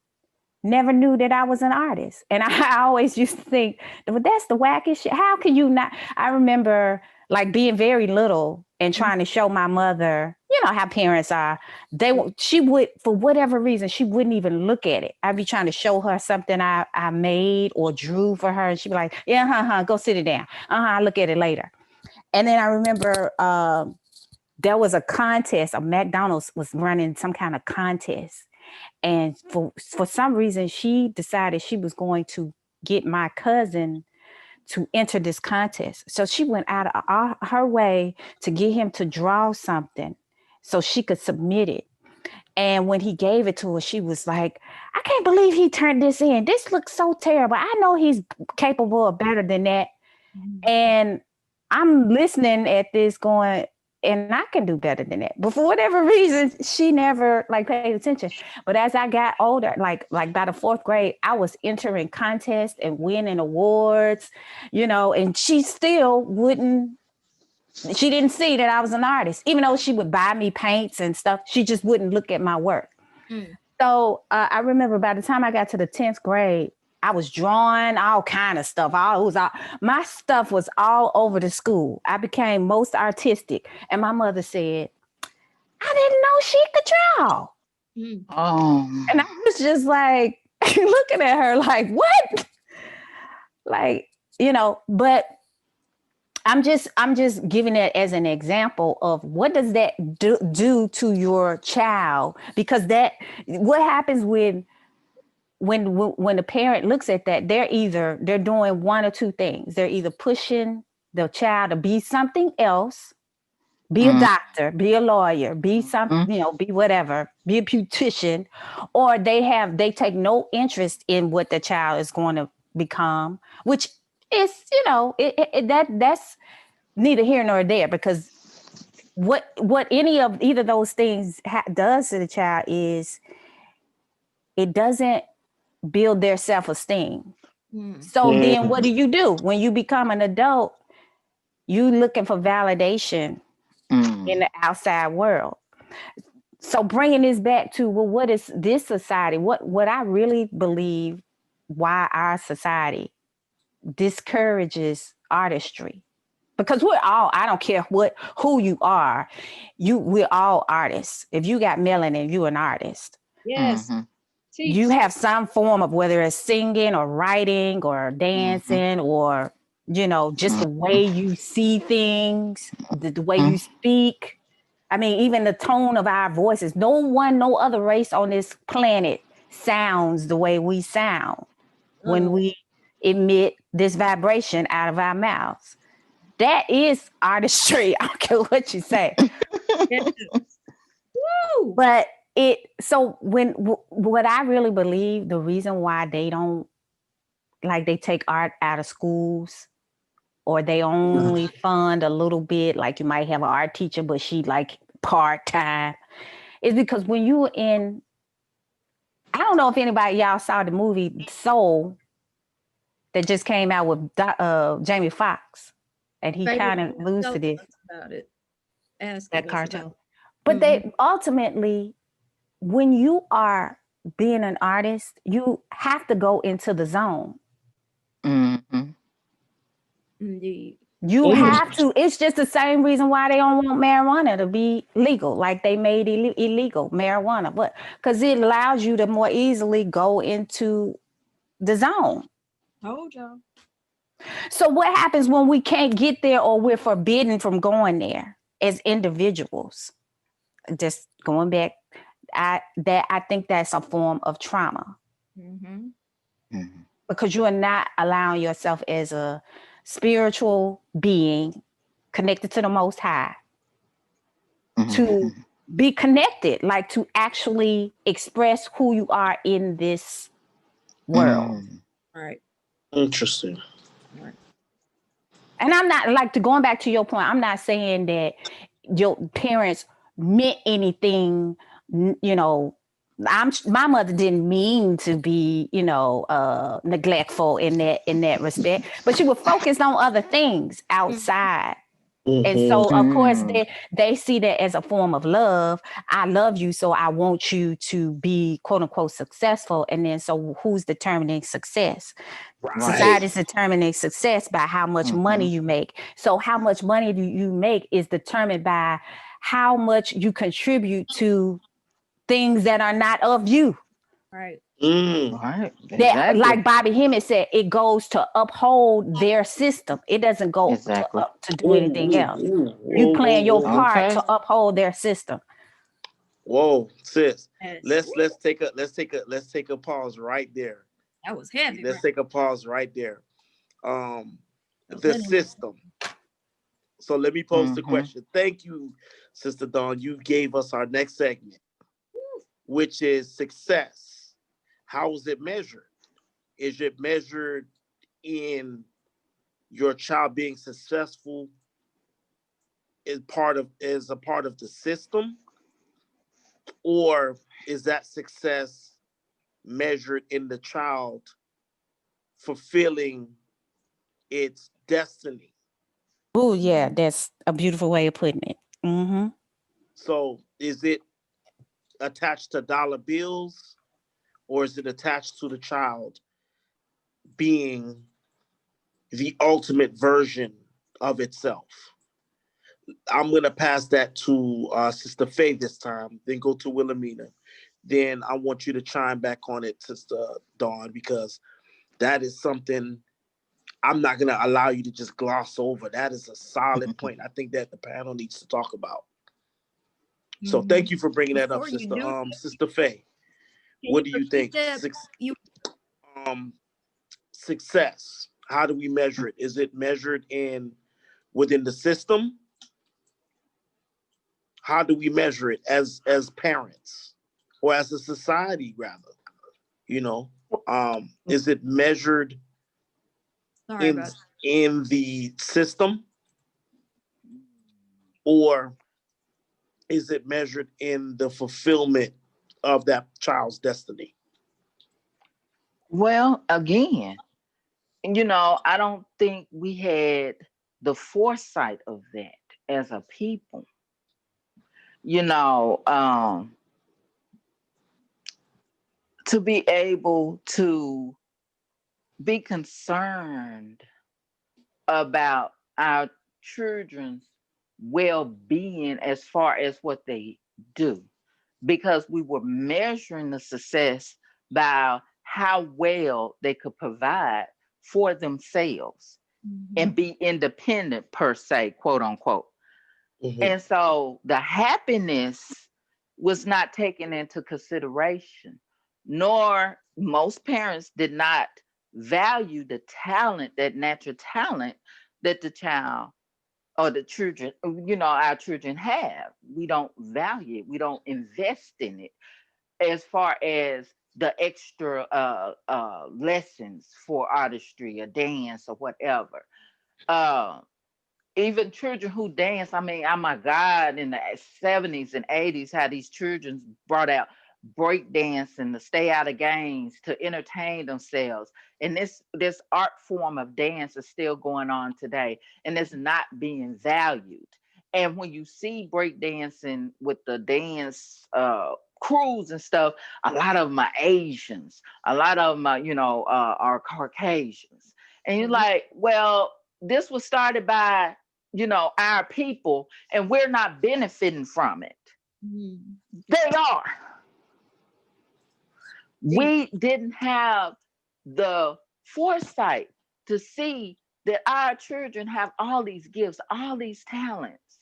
never knew that I was an artist. And I always used to think, well, that's the wackest shit. How can you not? I remember like being very little and trying to show my mother, you know how parents are. She would, for whatever reason, she wouldn't even look at it. I'd be trying to show her something I made or drew for her, and she'd be like, yeah, go sit it down. I'll look at it later. And then I remember there was a contest. A McDonald's was running some kind of contest, and for some reason, she decided she was going to get my cousin to enter this contest. So she went out of her way to get him to draw something so she could submit it. And when he gave it to her, she was like, I can't believe he turned this in. This looks so terrible. I know he's capable of better than that. And I'm listening at this going, and I can do better than that. But for whatever reason, she never paid attention. But as I got older, like by the 4th grade, I was entering contests and winning awards, you know, and she still she didn't see that I was an artist, even though she would buy me paints and stuff. She just wouldn't look at my work. So I remember by the time I got to the 10th grade, I was drawing all kind of stuff. My stuff was all over the school. I became most artistic. And my mother said, I didn't know she could draw. And I was just like, looking at her like, what? Like, you know, but I'm just giving it as an example of what does that do to your child? Because what happens when the parent looks at that, they're doing one or two things. They're either pushing the child to be something else, be a doctor, be a lawyer, be something, you know, be whatever, be a beautician, or they take no interest in what the child is going to become, which is, you know, that's neither here nor there, because what any of either those things does to the child is it doesn't build their self-esteem. So then what do? When you become an adult, you looking for validation in the outside world. So bringing this back to, well, what is this society? What I really believe why our society discourages artistry, because we're all, I don't care who you are, we're all artists. If you got melanin, you're an artist. Yes. You have some form of, whether it's singing or writing or dancing or, you know, just the way you see things, the way you speak. I mean, even the tone of our voices. No other race on this planet sounds the way we sound when we emit this vibration out of our mouths. That is artistry. I don't care what you say. Woo! But what I really believe, the reason why they don't, they take art out of schools, or they only fund a little bit, like you might have an art teacher, but she part-time, is because when you were in, I don't know if y'all saw the movie Soul that just came out with Jamie Foxx, and he kind of alludes to this. About it. Ask that cartoon. But they ultimately, when you are being an artist, you have to go into the zone. Mm-hmm. Indeed. You have to. It's just the same reason why they don't want marijuana to be legal. Like they made illegal marijuana, but because it allows you to more easily go into the zone. Told y'all. So what happens when we can't get there or we're forbidden from going there as individuals? Just going back, I think that's a form of trauma. Mm-hmm. Mm-hmm. Because you are not allowing yourself as a spiritual being connected to the Most High to be connected, like to actually express who you are in this world. Right. Interesting. Right. And I'm not like going back to your point. I'm not saying that your parents meant anything, you know. My mother didn't mean to be, neglectful in that respect, but she was focused on other things outside. And so, of course, they see that as a form of love. I love you, so I want you to be, quote unquote, successful. And then, so who's determining success? Right. Society's determining success by how much money you make. So how much money do you make is determined by how much you contribute to things that are not of you. Right. Right. Exactly. That, like Bobby Hemmett said, it goes to uphold their system. It doesn't go to do anything else. You playing your part to uphold their system. Whoa, sis. Let's take a pause right there. That was heavy. Let's take a pause right there. The system. So let me pose the question. Thank you, Sister Dawn. You gave us our next segment, which is success. How is it measured? Is it measured in your child being successful as a part of the system? Or is that success measured in the child fulfilling its destiny? Oh, yeah, that's a beautiful way of putting it. Mm-hmm. So is it attached to dollar bills, or is it attached to the child being the ultimate version of itself? I'm going to pass that to Sister Faye this time, then go to Wilhelmina. Then I want you to chime back on it, Sister Dawn, because that is something I'm not going to allow you to just gloss over. That is a solid point. I think that the panel needs to talk about. So thank you for bringing that up, Sister Faye. What do you think? Success. How do we measure it? Is it measured within the system? How do we measure it as parents or as a society, rather? Is it measured in the system, or is it measured in the fulfillment of that child's destiny? Well, again, I don't think we had the foresight of that as a people. To be able to be concerned about our children's well-being as far as what they do, because we were measuring the success by how well they could provide for themselves and be independent, per se, quote unquote. And so the happiness was not taken into consideration, nor most parents did not value the talent, that natural talent that the child or the children, our children have. We don't value it. We don't invest in it as far as the extra lessons for artistry or dance or whatever. Even children who dance, oh my God, in the 70s and 80s, how these children brought out break dancing to stay out of games, to entertain themselves. And this art form of dance is still going on today, and it's not being valued. And when you see break dancing with the dance crews and stuff, a lot of them are Asians, a lot of them are, are Caucasians. And you're like, well, this was started by, our people, and we're not benefiting from it. They are. We didn't have the foresight to see that our children have all these gifts, all these talents,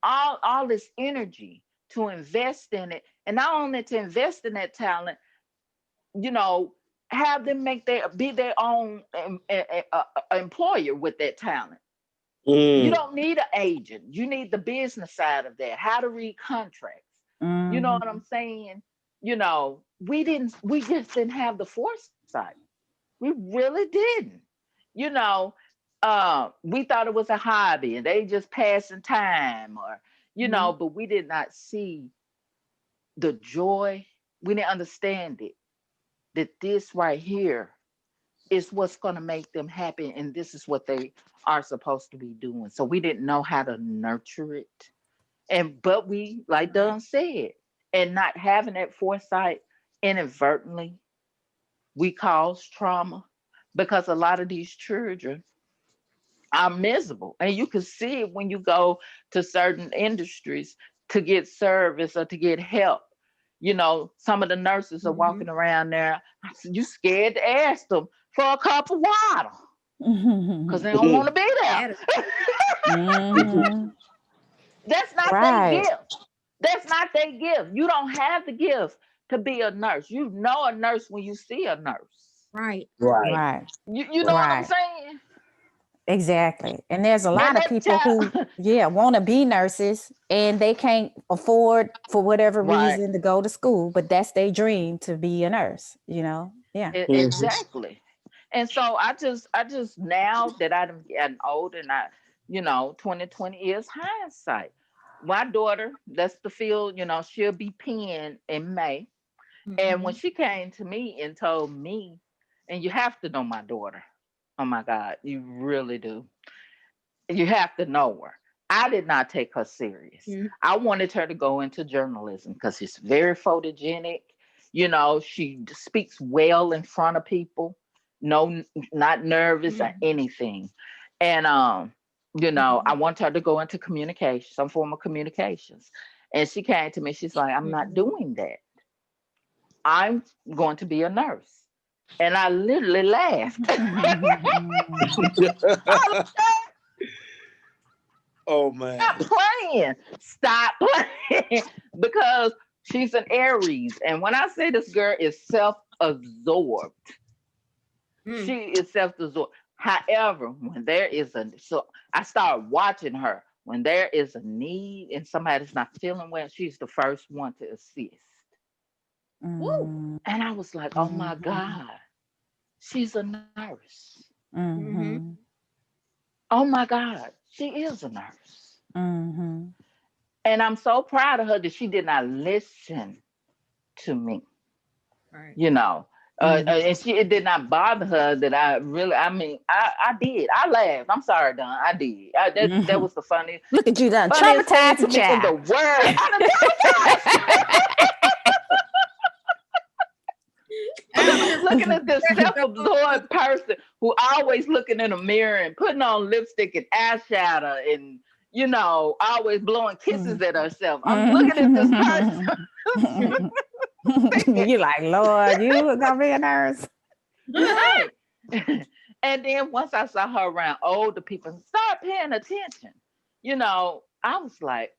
all this energy to invest in it. And not only to invest in that talent, have them be their own employer with that talent. You don't need an agent. You need the business side of that, how to read contracts. You know what I'm saying? We just didn't have the foresight. We really didn't. We thought it was a hobby and they just passing time, or, but we did not see the joy. We didn't understand it, that this right here is what's going to make them happy. And this is what they are supposed to be doing. So we didn't know how to nurture it. But we, like Dawn said, and not having that foresight, inadvertently, we cause trauma, because a lot of these children are miserable. And you can see it when you go to certain industries to get service or to get help. Some of the nurses are walking around there. You scared to ask them for a cup of water because they don't want to be there. That's not their gift. That's not their gift. You don't have the gift to be a nurse. You know a nurse when you see a nurse. Right. You know what I'm saying? Exactly. And there's a lot of people who, want to be nurses and they can't afford, for whatever reason, to go to school, but that's their dream, to be a nurse, Yeah. Exactly. And so I just now that I'm getting older, and 2020 is hindsight. My daughter, that's the field, she'll be penned in May. And when she came to me and told me, and you have to know my daughter. Oh my God, you really do. You have to know her. I did not take her serious. I wanted her to go into journalism because she's very photogenic. She speaks well in front of people. No, not nervous or anything. And I want her to go into communication, some form of communications. And she came to me, she's like, I'm not doing that. I'm going to be a nurse. And I literally laughed. Oh man. Stop playing. Because she's an Aries. And when I say this girl is self-absorbed, she is self-absorbed. However, when there is I start watching her. When there is a need and somebody's not feeling well, she's the first one to assist. And I was like, oh my God, she's a nurse. Oh my God, she is a nurse. And I'm so proud of her that she did not listen to me. Right. It did not bother her that I did. I laughed. I'm sorry, Dawn. I did. That was the funniest. Look at you, done traumatized the child. In the world. I'm just looking at this self-absorbed person who always looking in a mirror and putting on lipstick and eyeshadow and, always blowing kisses at herself. I'm looking at this person. You're like, Lord, you gonna be a nurse. Right. And then once I saw her around older people, start paying attention. I was like,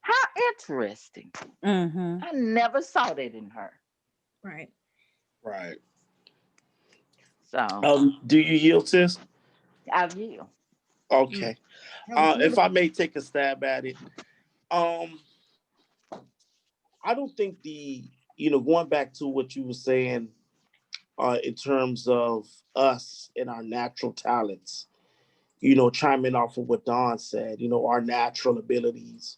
how interesting. I never saw that in her. Right. So do you yield, sis? I yield. Okay. If I may take a stab at it, I don't think going back to what you were saying, in terms of us and our natural talents, chiming off of what Dawn said, our natural abilities,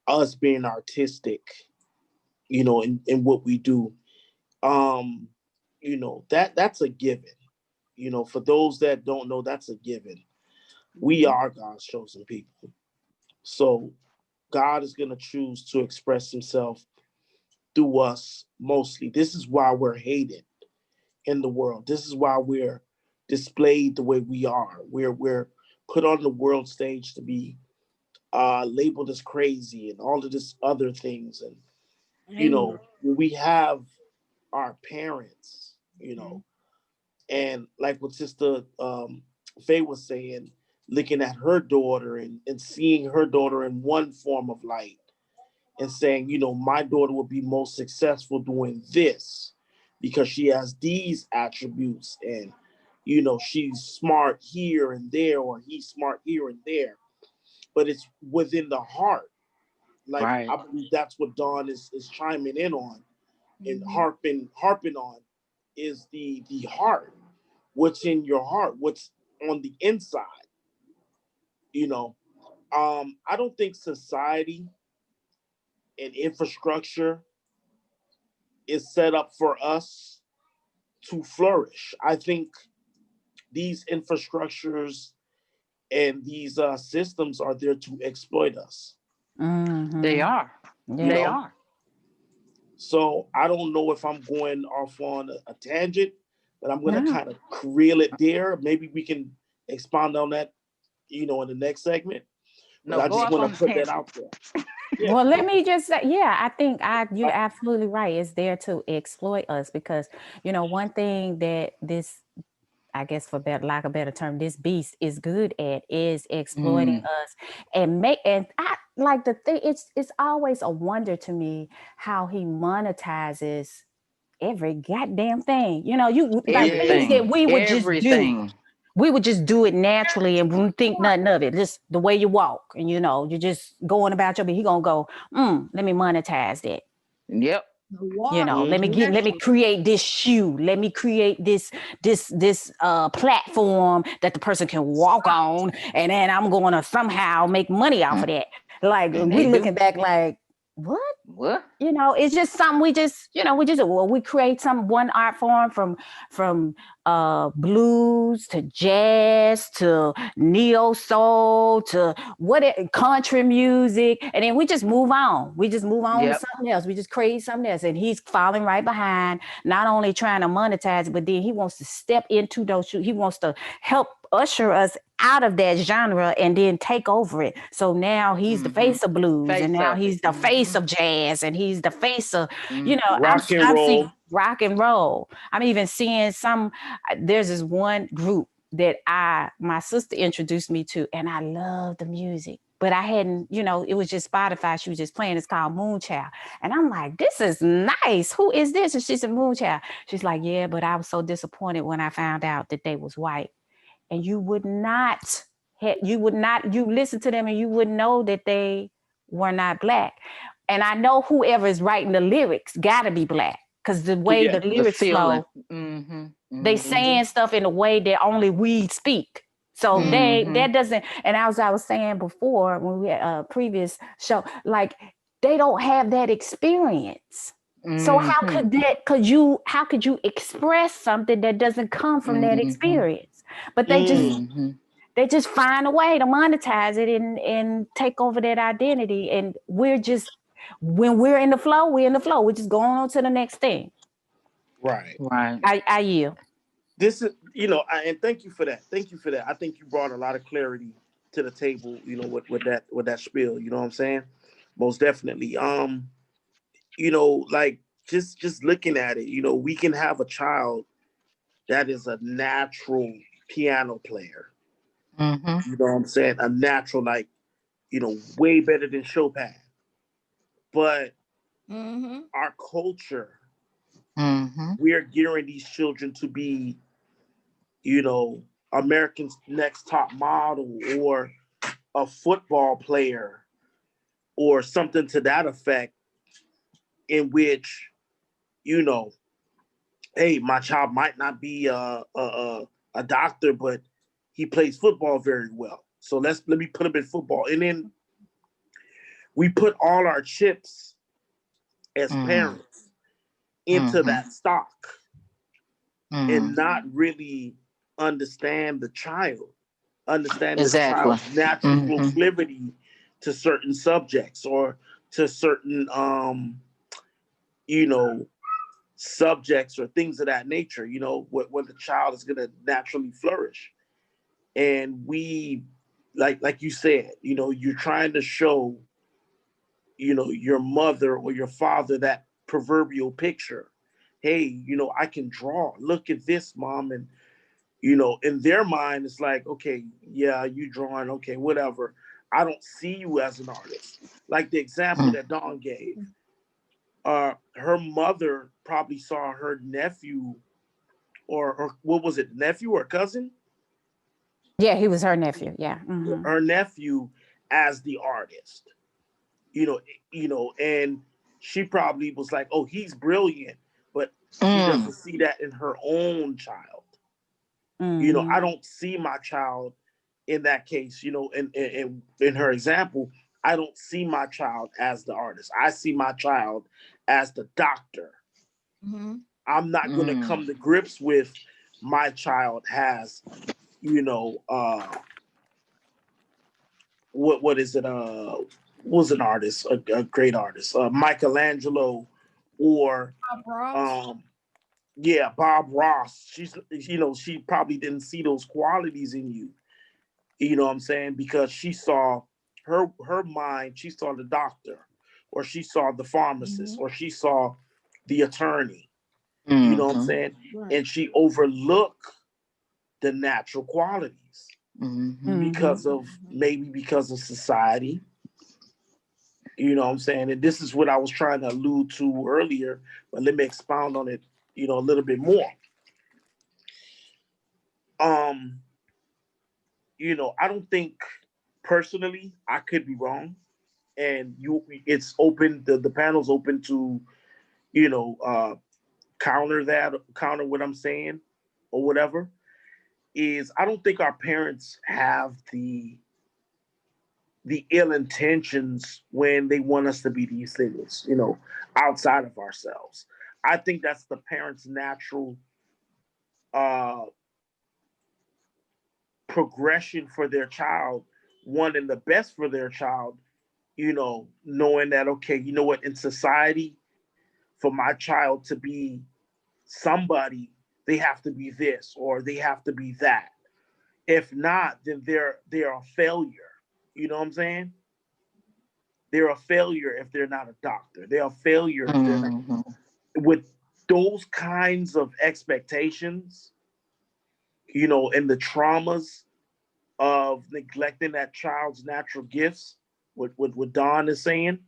us being artistic, in what we do, that's a given. For those that don't know, that's a given. We are God's chosen people. So God is going to choose to express himself through us mostly. This is why we're hated in the world. This is why we're displayed the way we are. We're put on the world stage to be labeled as crazy and all of this other things. And, you know, we have our parents, you know, and like what Sister Faye was saying, looking at her daughter and seeing her daughter in one form of light and saying, you know, my daughter will be most successful doing this because she has these attributes, and, you know, she's smart here and there, or he's smart here and there, but it's within the heart. Like, right. I believe that's what Dawn is chiming in on and harping on is the heart. What's in your heart? What's on the inside? You know, I don't think society and infrastructure is set up for us to flourish. I think these infrastructures and these systems are there to exploit us. Mm-hmm. They are. Yeah. They are. So I don't know if I'm going off on a tangent, but I'm going to kind of reel it there. Maybe we can expound on that, you know, in the next segment. But I just want to put that out there. Yeah. Well, let me just say, I think you're absolutely right. It's there to exploit us because, you know, one thing that this, I guess for lack of a better term, this beast is good at is exploiting us and I like the thing. It's always a wonder to me how he monetizes every goddamn thing. You know, like things that we would just do. We would just do it naturally and wouldn't think nothing of it. Just the way you walk and, you know, you're just going about your business. He gonna go, let me monetize that. Yep. You know, let me create this shoe. Let me create this platform that the person can walk on, and then I'm going to somehow make money off of that. Like we looking back, like what? You know, it's just something we create one art form from blues to jazz to neo soul to country music, and then we just move on. We just move on to something else. We just create something else, and he's falling right behind, not only trying to monetize it, but then he wants to step into those shoes. He wants to help usher us out of that genre and then take over it. So now he's the face of blues, and now he's the face of jazz, and he's the face of, you know, rock and roll. Rock and roll. I'm even seeing there's this one group that my sister introduced me to, and I love the music, but I hadn't, you know, it was just Spotify. She was just playing. It's called Moonchild. And I'm like, this is nice. Who is this? And she said, Moonchild. She's like, yeah, but I was so disappointed when I found out that they was white. And you listen to them and you would know that they were not Black. And I know whoever is writing the lyrics gotta be Black, because the way the lyrics flow, they saying stuff in a way that only we speak. So that doesn't, and as I was saying before when we had a previous show, like they don't have that experience. So how could you express something that doesn't come from that experience? But they just find a way to monetize it and take over that identity. And when we're in the flow, we're in the flow. We're just going on to the next thing. Right. I yield. This is, you know, and thank you for that. I think you brought a lot of clarity to the table, you know, with that spiel. You know what I'm saying? Most definitely. You know, like just looking at it, you know, we can have a child that is a natural piano player. You know what I'm saying? A natural, like, you know, way better than Chopin. But our culture, we're gearing these children to be, you know, America's Next Top Model or a football player or something to that effect, in which, you know, hey, my child might not be a doctor, but he plays football very well. So let me put him in football. And then we put all our chips as parents into that stock and not really understand the child, the child's natural proclivity to certain subjects or to certain, you know, subjects or things of that nature, you know, where the child is going to naturally flourish. And we, like you said, you know, you're trying to show, you know, your mother or your father that proverbial picture. Hey, you know, I can draw. Look at this, mom. And, you know, in their mind, it's like, okay, yeah, you drawing. Okay, whatever. I don't see you as an artist. Like the example that Dawn gave. Her mother probably saw her nephew or what was it, nephew or cousin? Yeah, he was her nephew. Yeah. Her nephew as the artist. You know, and she probably was like, oh, he's brilliant, but she doesn't see that in her own child. You know, I don't see my child in that case, you know, in her example, I don't see my child as the artist. I see my child as the doctor. I'm not going to come to grips with my child has, you know, what is it? Was an artist, a great artist, Michelangelo, or yeah, Bob Ross. She's, you know, she probably didn't see those qualities in you. You know what I'm saying? Because she saw her mind. She saw the doctor, or she saw the pharmacist, or she saw the attorney. You know what I'm saying? Right. And she overlooked the natural qualities because of society. You know what I'm saying? And this is what I was trying to allude to earlier, but let me expound on it, you know, a little bit more. You know, I don't think personally, I could be wrong. And it's open, the panel's open to, you know, counter what I'm saying or whatever. Is I don't think our parents have the ill intentions when they want us to be these things, you know, outside of ourselves. I think that's the parents' natural progression for their child, wanting the best for their child, you know, knowing that, okay, you know what, in society, for my child to be somebody, they have to be this or they have to be that. If not, then they're a failure. You know what I'm saying? They're a failure if they're not a doctor. They're a failure if they're not. With those kinds of expectations, you know, and the traumas of neglecting that child's natural gifts, what Dawn is saying,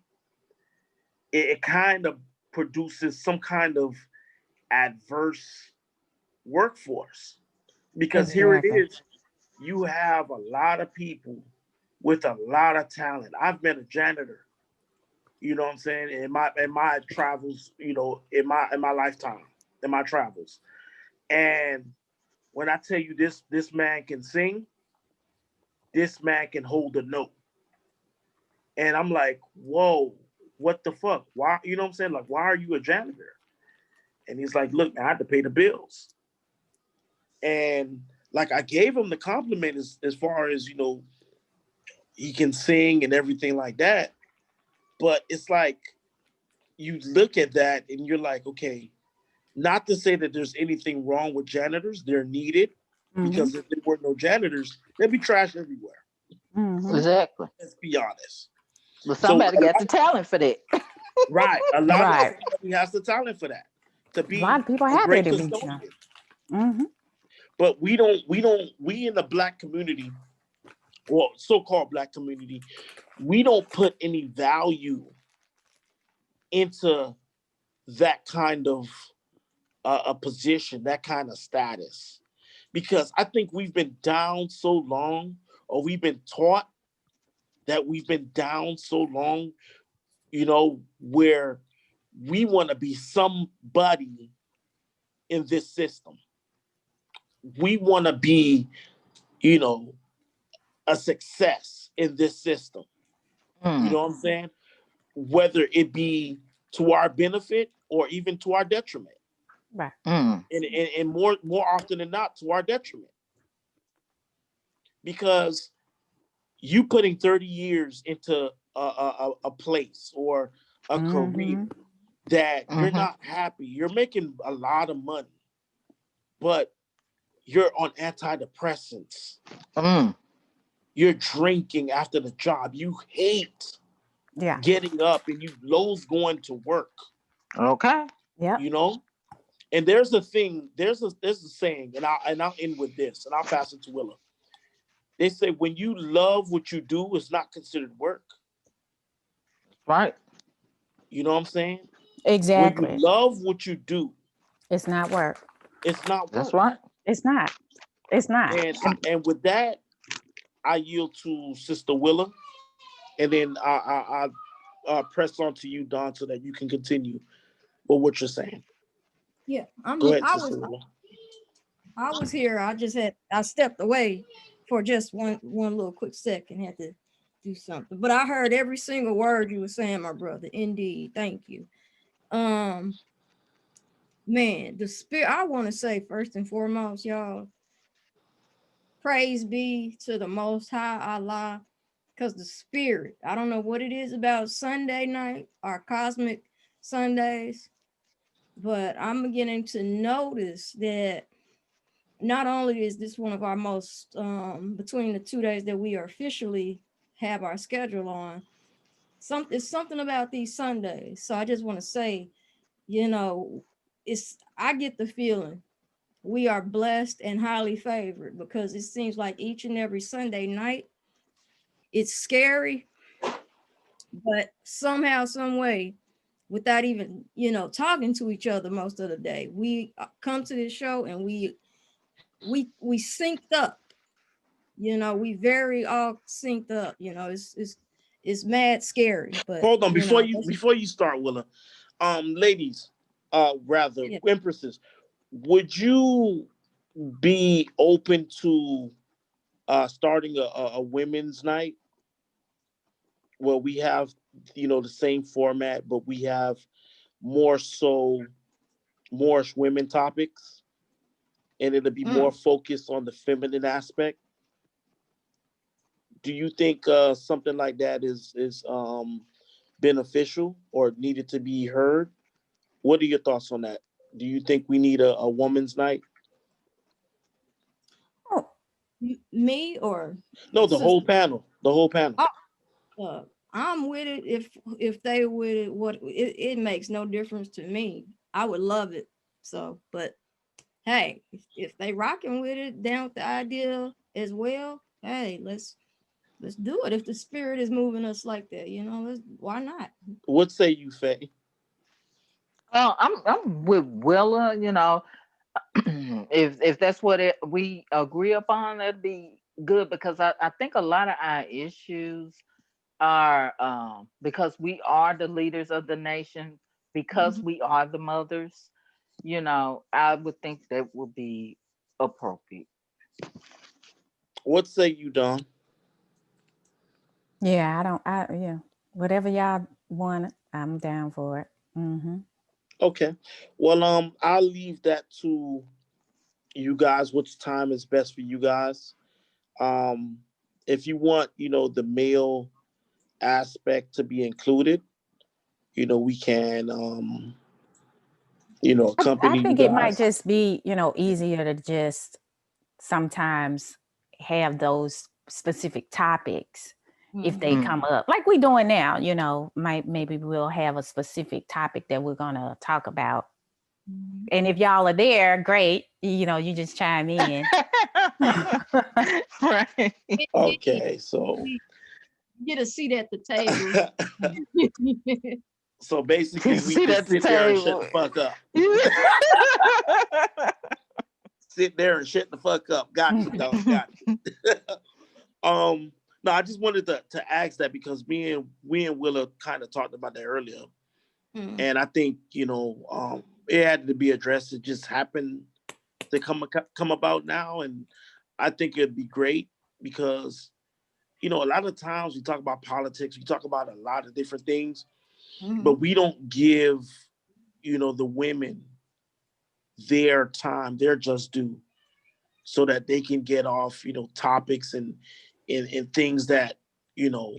it kind of produces some kind of adverse workforce. Because here it is, you have a lot of people with a lot of talent. I've been a janitor, you know what I'm saying, in my travels, you know, in my lifetime, in my travels. And when I tell you this man can sing, this man can hold a note. And I'm like, whoa, what the fuck? Why, you know what I'm saying? Like, why are you a janitor? And he's like, look, I had to pay the bills. And like, I gave him the compliment as far as, you know, he can sing and everything like that. But it's like, you look at that and you're like, okay, not to say that there's anything wrong with janitors. They're needed, because if there were no janitors, there'd be trash everywhere. Exactly. Let's be honest. Well, somebody got the talent for that. Right. A lot of everybody has the talent for that. To be a lot of people a happy great to be custodian. But we in the Black community, well, so-called Black community, we don't put any value into that kind of a position, that kind of status. Because I think we've been down so long, or we've been taught that we've been down so long, you know, where we want to be somebody in this system. We want to be, you know, a success in this system. You know what I'm saying? Whether it be to our benefit or even to our detriment. Right. And more often than not, to our detriment. Because you putting 30 years into a place or a career that you're not happy. You're making a lot of money, but you're on antidepressants. You're drinking after the job. You hate getting up, and you loathe going to work. Okay. Yeah. You know? And there's a thing, there's a saying, and I'll end with this, and I'll pass it to Willa. They say when you love what you do, it's not considered work. Right. You know what I'm saying? Exactly. When you love what you do, it's not work. It's not work. That's right. It's not. It's not. And with that, I yield to Sister Willa, and then I press on to you, Dawn, so that you can continue with what you're saying. Yeah, Go ahead, Sister Willa. I was here. I stepped away for just one little quick second. Had to do something, but I heard every single word you were saying, my brother. Indeed, thank you. Man, the spirit. I want to say first and foremost, y'all. Praise be to the Most High Allah, because the spirit. I don't know what it is about Sunday night, our cosmic Sundays, but I'm beginning to notice that. Not only is this one of our most, between the 2 days that we are officially have our schedule on, it's something about these Sundays. So I just want to say, I get the feeling we are blessed and highly favored, because it seems like each and every Sunday night, it's scary, but somehow, some way, without even, talking to each other most of the day, we come to this show and we synced up, we very all synced up, it's mad scary. But hold on, before you start, Willa, ladies, rather empresses, would you be open to starting a women's night where we have the same format, but we have more so Moorish women topics, and it'll be more focused on the feminine aspect? Do you think something like that is beneficial or needed to be heard? What are your thoughts on that? Do you think we need a woman's night? Oh, me or no, the whole panel. The whole panel. I'm with it. If they with it, it makes no difference to me. I would love it. So, but hey, if they rocking with it, down with the idea as well, hey, let's do it. If the spirit is moving us like that, why not? What say you, Faye? I'm with Willa. If that's what we agree upon, that'd be good, because I think a lot of our issues are because we are the leaders of the nation, because we are the mothers. I would think that would be appropriate. What say you, Dawn? Yeah, whatever y'all want, I'm down for it. Okay. Well, I'll leave that to you guys. Which time is best for you guys? If you want, the male aspect to be included, we can, accompany I think you it guys. might just be, easier to just sometimes have those specific topics if they come up, like we're doing now. Maybe we'll have a specific topic that we're gonna talk about, and if y'all are there, great. You just chime in. Right. Okay, so get a seat at the table. So basically, we just sit there and shut the fuck up. Sit there and shut the fuck up. Got you, dog. Got you. No, I just wanted to ask that because we and Willa kind of talked about that earlier, and I think it had to be addressed. It just happened to come about now, and I think it'd be great because a lot of times we talk about politics, we talk about a lot of different things, but we don't give the women their time, their just due, so that they can get off topics and in things that, you know,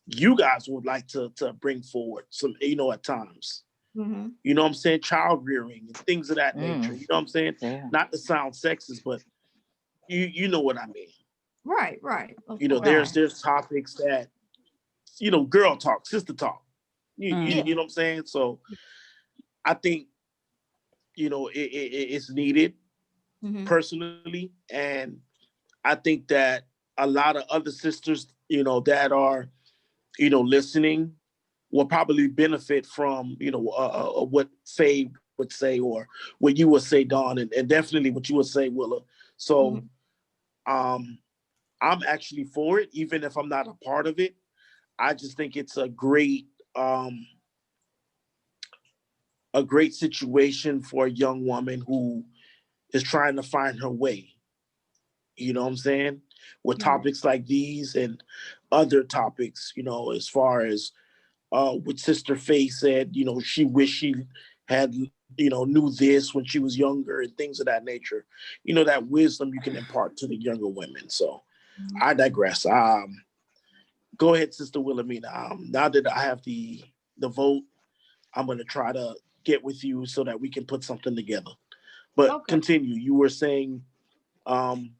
you guys would like to bring forward some, you know, at times. Mm-hmm. You know what I'm saying? Child rearing and things of that nature. You know what I'm saying? Yeah. Not to sound sexist, but you know what I mean. Right. You know, there's topics that, you know, girl talk, sister talk. You know what I'm saying? So I think, you know, it's needed personally. And I think that a lot of other sisters, you know, that are, you know, listening will probably benefit from, you know, what Faye would say or what you would say, Dawn, and definitely what you would say, Willa. So I'm actually for it, even if I'm not a part of it. I just think it's a great situation for a young woman who is trying to find her way. You know what I'm saying? With topics like these and other topics, you know, as far as what Sister Faye said, you know, she wished she had, you know, knew this when she was younger and things of that nature. You know, that wisdom you can impart to the younger women. So I digress. Go ahead, Sister Wilhelmina. Now that I have the vote, I'm going to try to get with you so that we can put something together. But continue. You were saying, in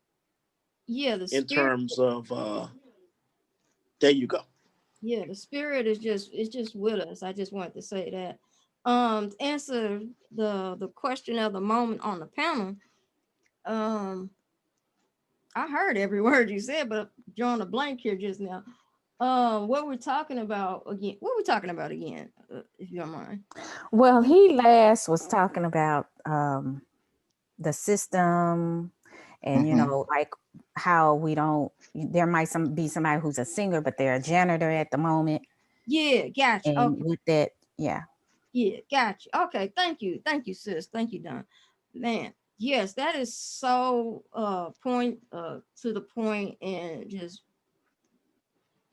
terms of, there you go. Yeah, the spirit is just with us. I just wanted to say that. To answer the question of the moment on the panel, I heard every word you said, but drawing a blank here just now. What we're talking about again? What we're talking about again, if you don't mind? Well, he last was talking about the system, and you know, like how we don't. There might be somebody who's a singer, but they're a janitor at the moment. Yeah, gotcha. And with that, yeah, gotcha. Okay, thank you, sis. Thank you, Dawn. Man, yes, that is so to the point and just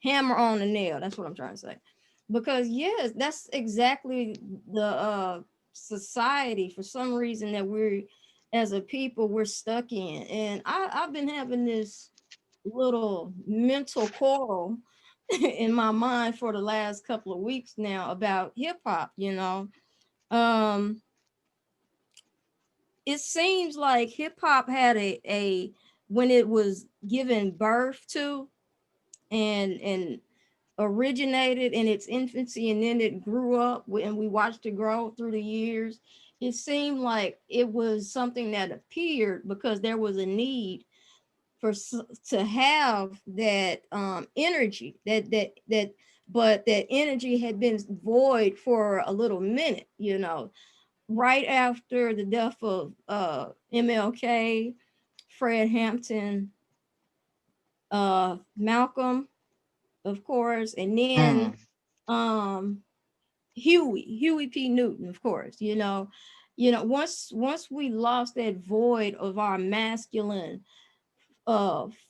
hammer on the nail. That's what I'm trying to say. Because yes, that's exactly the society for some reason that we're as a people we're stuck in. And I've been having this little mental quarrel in my mind for the last couple of weeks now about hip hop, you know. It seems like hip hop had a when it was given birth to and originated in its infancy, and then it grew up and we watched it grow through the years. It seemed like it was something that appeared because there was a need to have that energy but that energy had been void for a little minute, you know, right after the death of MLK, Fred Hampton, Malcolm, of course, and then Huey P. Newton, of course. You know, once we lost that void of our masculine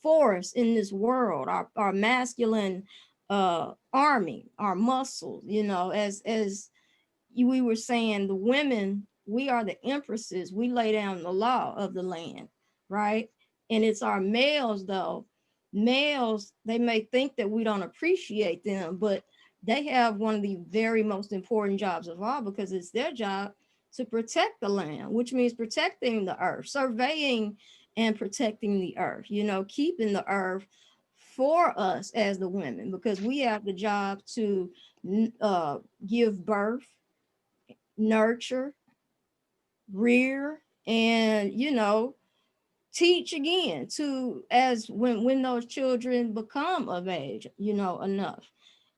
force in this world, our masculine army, our muscles, you know, as we were saying, the women, we are the empresses. We lay down the law of the land, right? And it's our males, though. Males, they may think that we don't appreciate them, but they have one of the very most important jobs of all, because it's their job to protect the land, which means protecting the earth, surveying and protecting the earth, you know, keeping the earth for us as the women, because we have the job to give birth, nurture, rear, and, you know, teach again to as when those children become of age, you know, enough.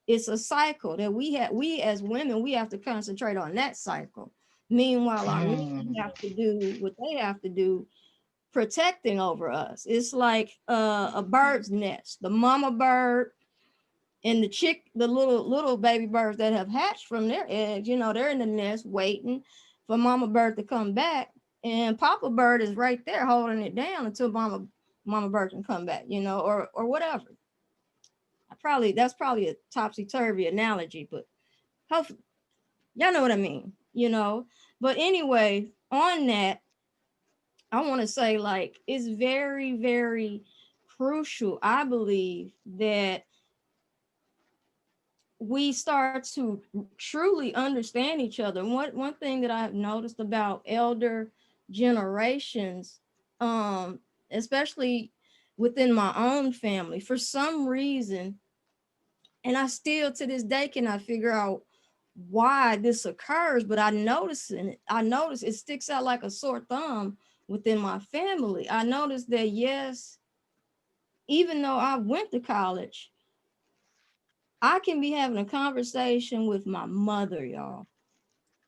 It's a cycle that we as women, we have to concentrate on that cycle. Meanwhile, our men have to do what they have to do, protecting over us. It's like a bird's nest. The mama bird and the little baby birds that have hatched from their eggs, you know, they're in the nest waiting for mama bird to come back, and papa bird is right there holding it down until mama bird can come back, you know, or whatever. That's probably a topsy-turvy analogy, but hopefully y'all know what I mean, you know. But anyway, on that, I want to say, like, it's very, very crucial, I believe, that we start to truly understand each other. One thing that I've noticed about elder generations, especially within my own family, for some reason, and I still to this day cannot figure out why this occurs, but I notice it sticks out like a sore thumb within my family. I noticed that, yes, even though I went to college, I can be having a conversation with my mother, y'all,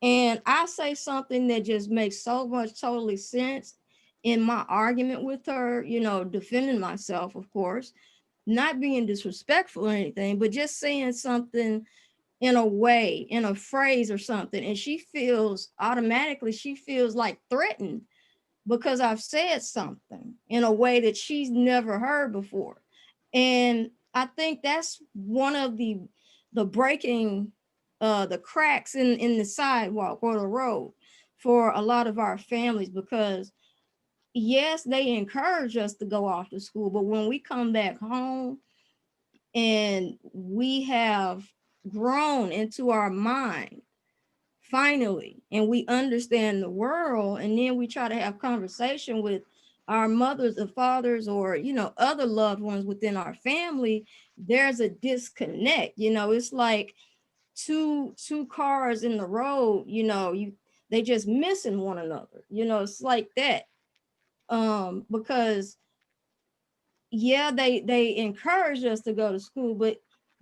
and I say something that just makes so much totally sense in my argument with her, defending myself, of course, not being disrespectful or anything, but just saying something in a way, in a phrase or something. And she feels like threatened because I've said something in a way that she's never heard before. And I think that's one of the breaking the cracks in the sidewalk or the road for a lot of our families, because yes, they encourage us to go off to school, but when we come back home and we have grown into our mind finally, and we understand the world, and then we try to have conversation with our mothers or fathers or other loved ones within our family, there's a disconnect. It's like two cars in the road, they just missing one another. It's like that. Because yeah, they encourage us to go to school,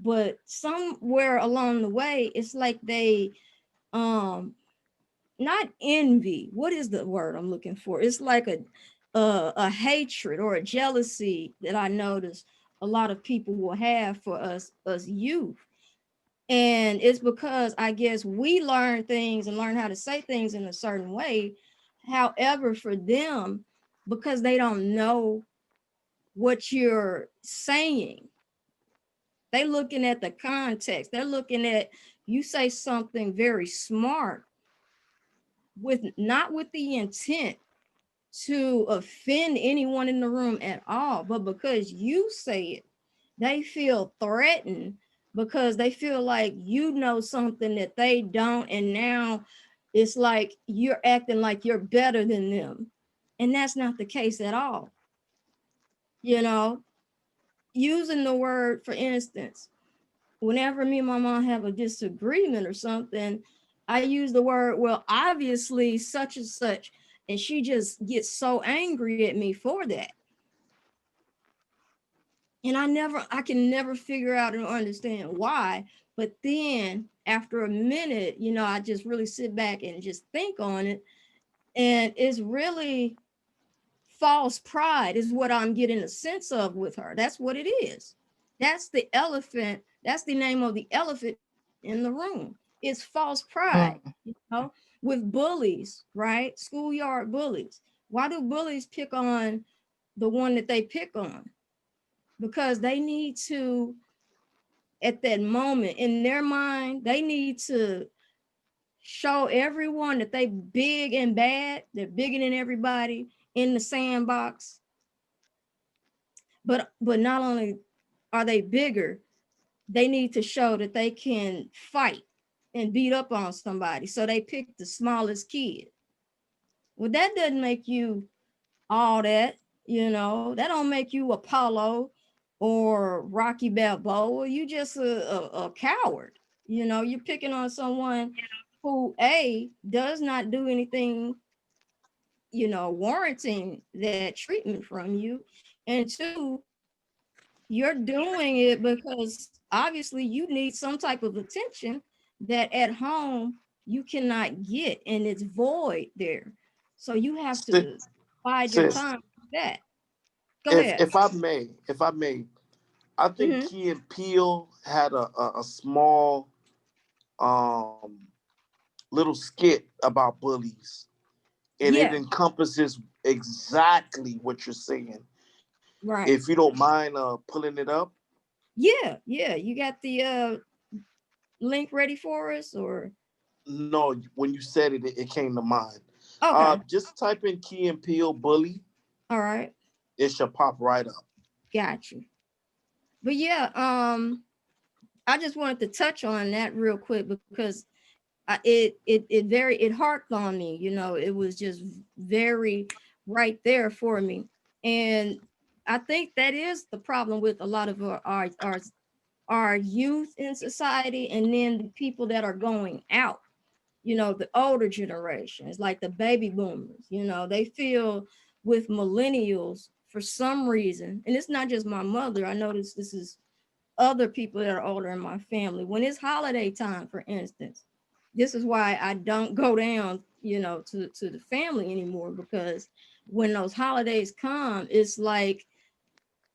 but somewhere along the way, it's like they not envy. What is the word I'm looking for? It's like a hatred or a jealousy that I notice a lot of people will have for us youth. And it's because I guess we learn things and learn how to say things in a certain way. However, for them, because they don't know what you're saying, they're looking at the context. They're looking at you say something very smart not with the intent to offend anyone in the room at all, but because you say it, they feel threatened because they feel like you know something that they don't, and now it's like you're acting like you're better than them, and that's not the case at all. Using the word, for instance, whenever me and my mom have a disagreement or something, I use the word, well, obviously such and such, and she just gets so angry at me for that. And I can never figure out and understand why. But then after a minute, I just really sit back and just think on it. And it's really false pride is what I'm getting a sense of with her. That's what it is. That's the elephant. That's the name of the elephant in the room. It's false pride, with bullies, right? Schoolyard bullies. Why do bullies pick on the one that they pick on? Because they need to, at that moment in their mind, they need to show everyone that they big and bad. They're bigger than everybody in the sandbox. But not only are they bigger, they need to show that they can fight and beat up on somebody. So they pick the smallest kid. Well, that doesn't make you all that, that don't make you Apollo or Rocky Balboa. You just a coward. You're picking on someone who does not do anything, warranting that treatment from you. And two, you're doing it because obviously you need some type of attention that at home you cannot get, and it's void there. So you have to bide your time with that. Go ahead. If I may, I think Key and Peele had a small little skit about bullies, and it encompasses exactly what you're saying. Right. If you don't mind pulling it up. Yeah. You got the link ready for us, or? No, when you said it, it came to mind. Okay. Just type in Key and Peele bully. All right. It should pop right up. Got you. But yeah, I just wanted to touch on that real quick because it harped on me. You know, it was just very right there for me, and I think that is the problem with a lot of our youth in society, and then the people that are going out. You know, the older generations, like the baby boomers. You know, they feel with millennials for some reason, and it's not just my mother. I notice this is other people that are older in my family. When it's holiday time, for instance, this is why I don't go down, you know, to the family anymore, because when those holidays come, it's like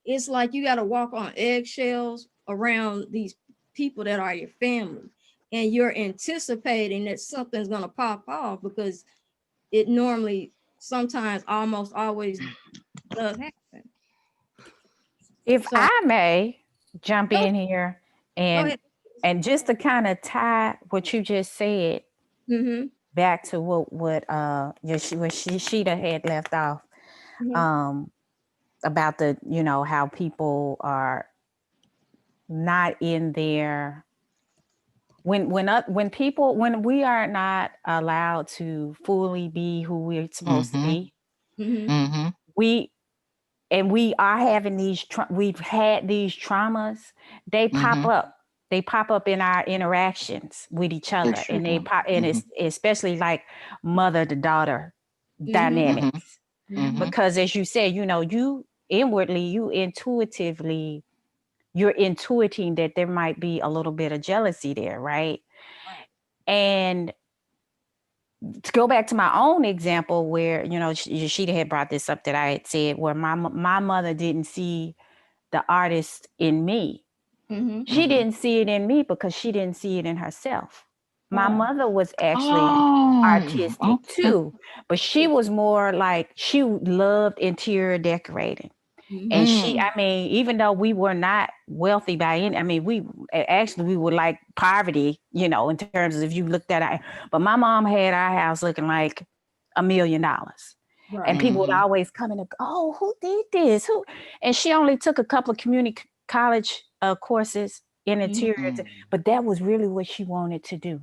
you got to walk on eggshells around these people that are your family, and you're anticipating that something's going to pop off, because it normally sometimes almost always does happen. If I may jump in here and just to kind of tie what you just said back to what Yahchidah had left off, about the, you know, how people are not in their when we are not allowed to fully be who we're supposed to be, we are having we've had these traumas. They pop up. They pop up in our interactions with each other, and they pop, and it's especially like mother to daughter dynamics, because as you said, you know, you inwardly, you're intuiting that there might be a little bit of jealousy there, right? And to go back to my own example, where, you know, Yahchidah had brought this up, that I had said where my mother didn't see the artist in me. She didn't see it in me because she didn't see it in herself. My mother was actually artistic too, but she was more like, she loved interior decorating. And even though we were not wealthy by any, we were like poverty, you know, in terms of if you looked at it. But my mom had our house looking like $1 million. Right. And people would always come in and go, oh, who did this? Who? And she only took a couple of community college courses in interior, but that was really what she wanted to do.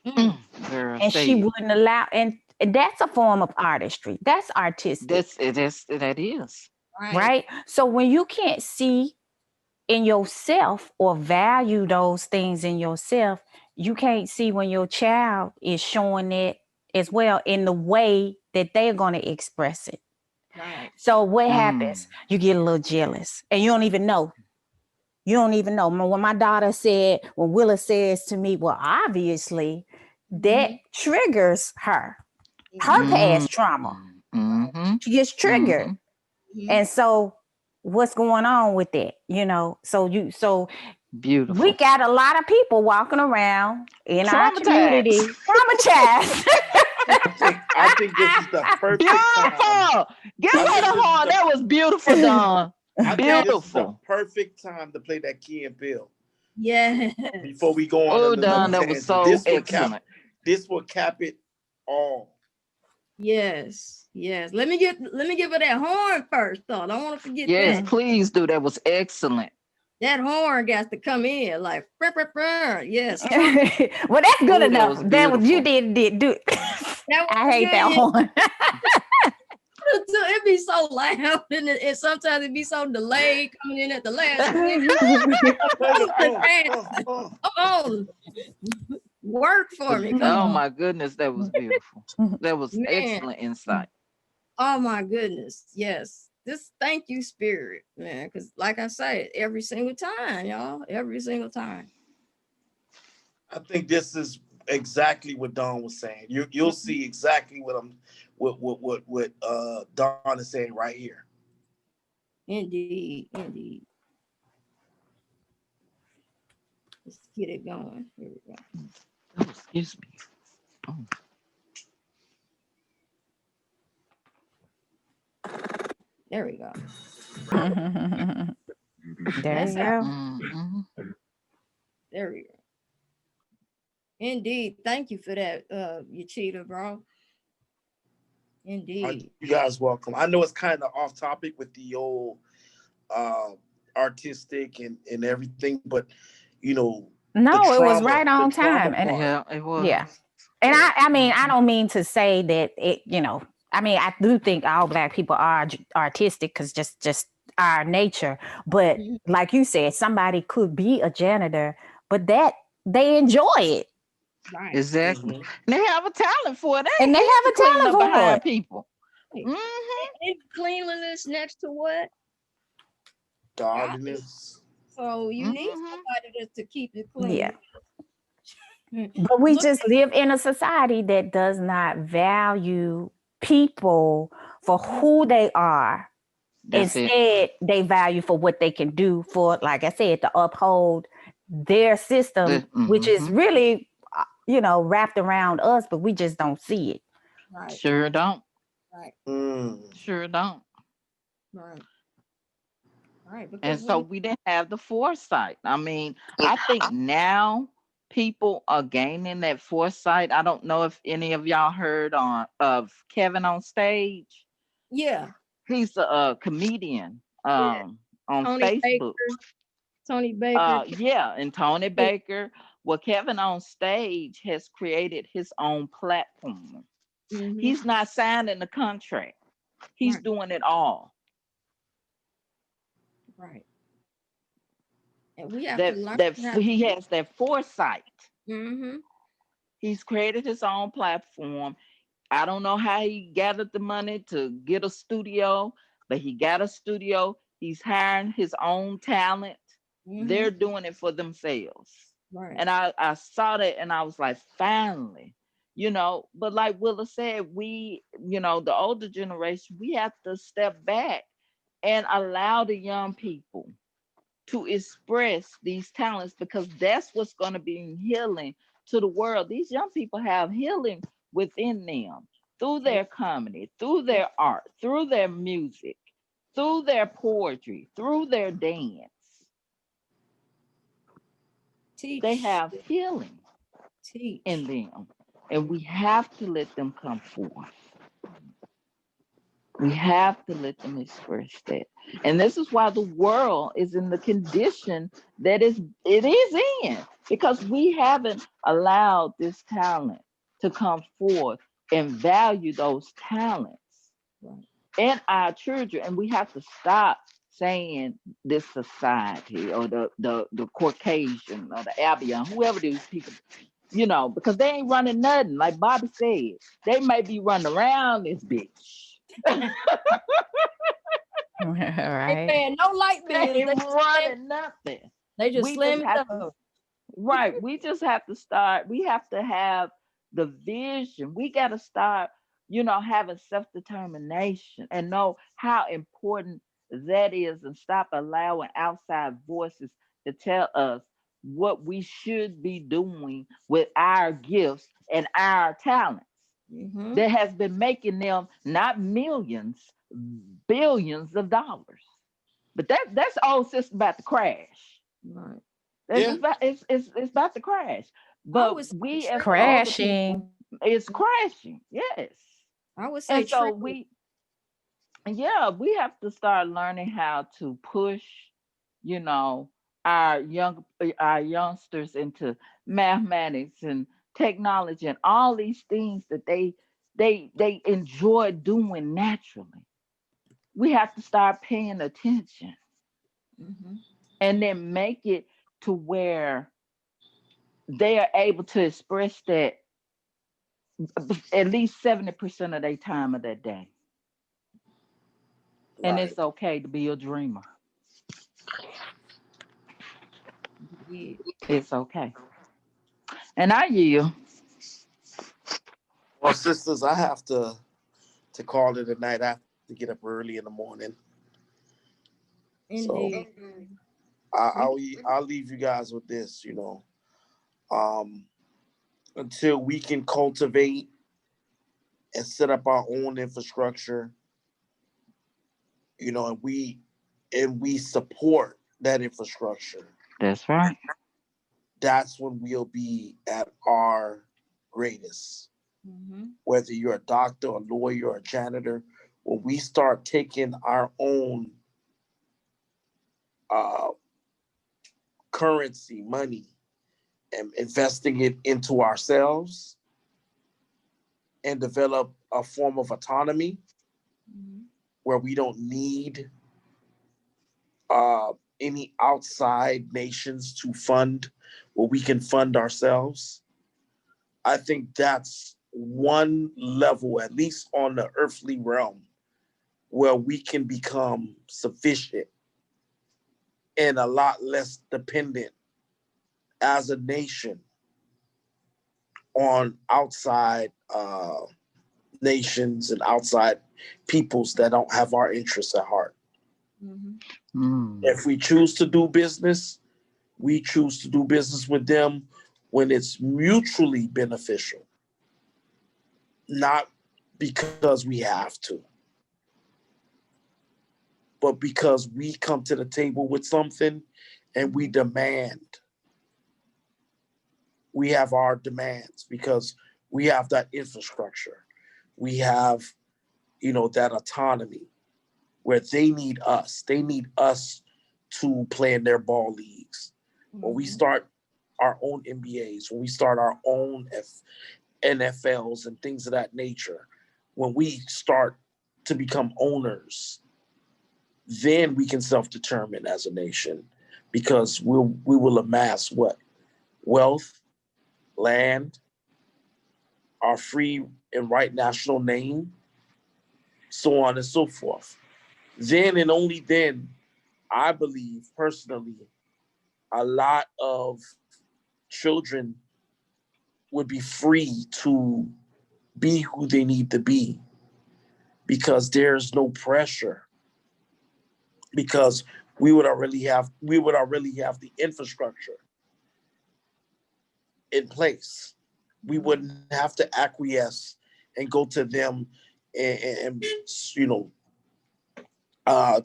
And she wouldn't allow, and that's a form of artistry. That's artistic. That is. Right. So when you can't see in yourself or value those things in yourself, you can't see when your child is showing it as well in the way that they're going to express it. Right. So what happens? You get a little jealous, and you don't even know. When my daughter said, when Willa says to me, well, obviously that triggers her past trauma. She gets triggered. And so what's going on with that? You know, so beautiful. We got a lot of people walking around in our community traumatized. I think this is the perfect time. Give her the horn. That was beautiful, Dawn. Beautiful. This is the perfect time to play that Key and Bill. Yeah. Before we go on. Dawn, that was so excellent. This will cap it all. Yes. Let me give her that horn first, though. I don't want to forget that. Yes, please do. That was excellent. That horn got to come in like, yes. Well, that's good enough. That was you did do. I hate that horn. It'd be so loud, and sometimes it'd be so delayed coming in at the last minute. Come on. Work for me. Oh my goodness, that was beautiful. That was excellent insight. Oh my goodness, yes. Thank you, Spirit, man. Because like I said, every single time, y'all, every single time. I think this is exactly what Dawn was saying. You'll see exactly what Dawn is saying right here. Indeed. Let's get it going. Here we go. Oh, excuse me. Oh. There we go. There you go. There we go. Indeed. Thank you for that, Yahchidah, bro. Indeed. You guys welcome. I know it's kind of off topic with the old artistic and everything, but you know, no, it was right on time. And yeah, it was. Yeah. And I mean, I don't mean to say that it, you know, I mean, I do think all Black people are artistic because just our nature. But like you said, somebody could be a janitor, but that they enjoy it. Right. Exactly. And they have a talent for it. And they have a talent for it. People. And cleanliness next to what? Godliness. So you need somebody to keep it clean. Yeah. But we just live in a society that does not value people for who they are. Instead, they value for what they can do for, like I said, to uphold their system, which is really, you know, wrapped around us, but we just don't see it. Right. Sure don't. Right. Sure don't. Right. Right. And so we didn't have the foresight. I mean, I think now people are gaining that foresight. I don't know if any of y'all heard of Kevin on Stage. Yeah. He's a comedian on Tony Facebook. Baker. Tony Baker. Yeah, and Tony Baker. Well, Kevin on Stage has created his own platform. He's not signing the contract. He's doing it all. Right. And we have to learn he has that foresight. He's created his own platform. I don't know how he gathered the money to get a studio, but he got a studio. He's hiring his own talent. They're doing it for themselves. Right. And I saw that and I was like, finally, you know, but like Willa said, we, you know, the older generation, we have to step back and allow the young people to express these talents, because that's what's going to be healing to the world. These young people have healing within them through their comedy, through their art, through their music, through their poetry, through their dance. They have healing in them, and we have to let them come forth. We have to let them express that. And this is why the world is in the condition that it is in, because we haven't allowed this talent to come forth and value those talents in our children. And we have to stop saying this society or the Caucasian or the Albion, whoever these people, you know, because they ain't running nothing. Like Bobby said, they may be running around this bitch. Right. They no light bills. They running nothing. They just slim it up. Right. We just have to start. We have to have the vision. We got to start, you know, having self-determination and know how important that is, and stop allowing outside voices to tell us what we should be doing with our gifts and our talents. That has been making them not millions, billions of dollars. But that's all system about to crash. Right. It's about to crash. But we as crashing. People, it's crashing. Yes. I would say. And so we have to start learning how to push, you know, our youngsters into mathematics and technology and all these things that they enjoy doing naturally. We have to start paying attention and then make it to where they are able to express that at least 70% of their time of that day. And it's okay to be a dreamer. It's okay. And I yield. Well, sisters, I have to call it a night. I have to get up early in the morning. Indeed. So I'll leave you guys with this, you know. Until we can cultivate and set up our own infrastructure, you know, and we support that infrastructure. That's right. That's when we'll be at our greatest. Whether you're a doctor, a lawyer, or a janitor, when we start taking our own currency, money, and investing it into ourselves and develop a form of autonomy where we don't need any outside nations to fund what we can fund ourselves. I think that's one level, at least on the earthly realm, where we can become sufficient and a lot less dependent as a nation on outside nations and outside peoples that don't have our interests at heart. If we choose to do business, we choose to do business with them when it's mutually beneficial, not because we have to, but because we come to the table with something and we demand. We have our demands because we have that infrastructure. We have, that autonomy where they need us. They need us to play in their ball leagues. When we start our own NBAs, when we start our own NFLs and things of that nature, when we start to become owners, then we can self-determine as a nation because we will amass what? Wealth, land, our free and right national name, so on and so forth. Then and only then, I believe personally, a lot of children would be free to be who they need to be because there's no pressure. Because we would already have the infrastructure in place. We wouldn't have to acquiesce and go to them and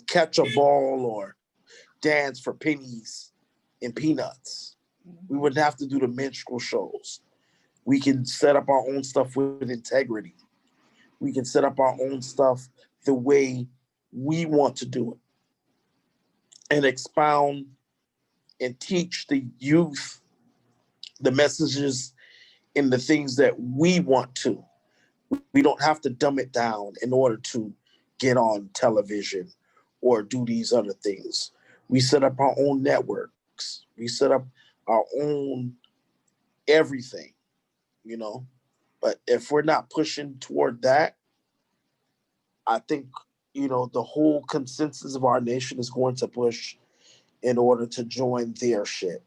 catch a ball or dance for pennies and peanuts. We wouldn't have to do the minstrel shows. We can set up our own stuff with integrity. We can set up our own stuff the way we want to do it and expound and teach the youth the messages and the things that we want to. We don't have to dumb it down in order to get on television or do these other things. We set up our own networks. We set up our own everything, But if we're not pushing toward that, I think, the whole consensus of our nation is going to push in order to join their shit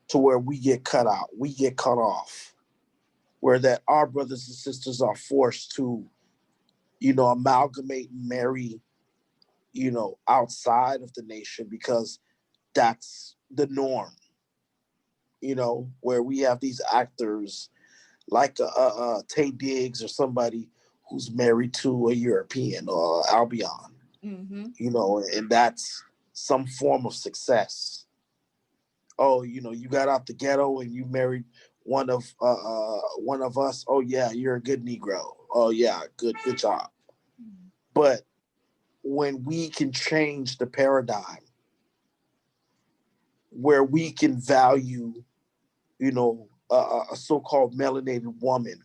to where we get cut out, we get cut off, where that our brothers and sisters are forced to, amalgamate and marry, outside of the nation because that's the norm, where we have these actors like Tay Diggs or somebody who's married to a European or Albion, and that's some form of success. Oh, you got out the ghetto and you married one of us. Oh yeah, you're a good Negro. Oh yeah, good job. But when we can change the paradigm where we can value, a so-called melanated woman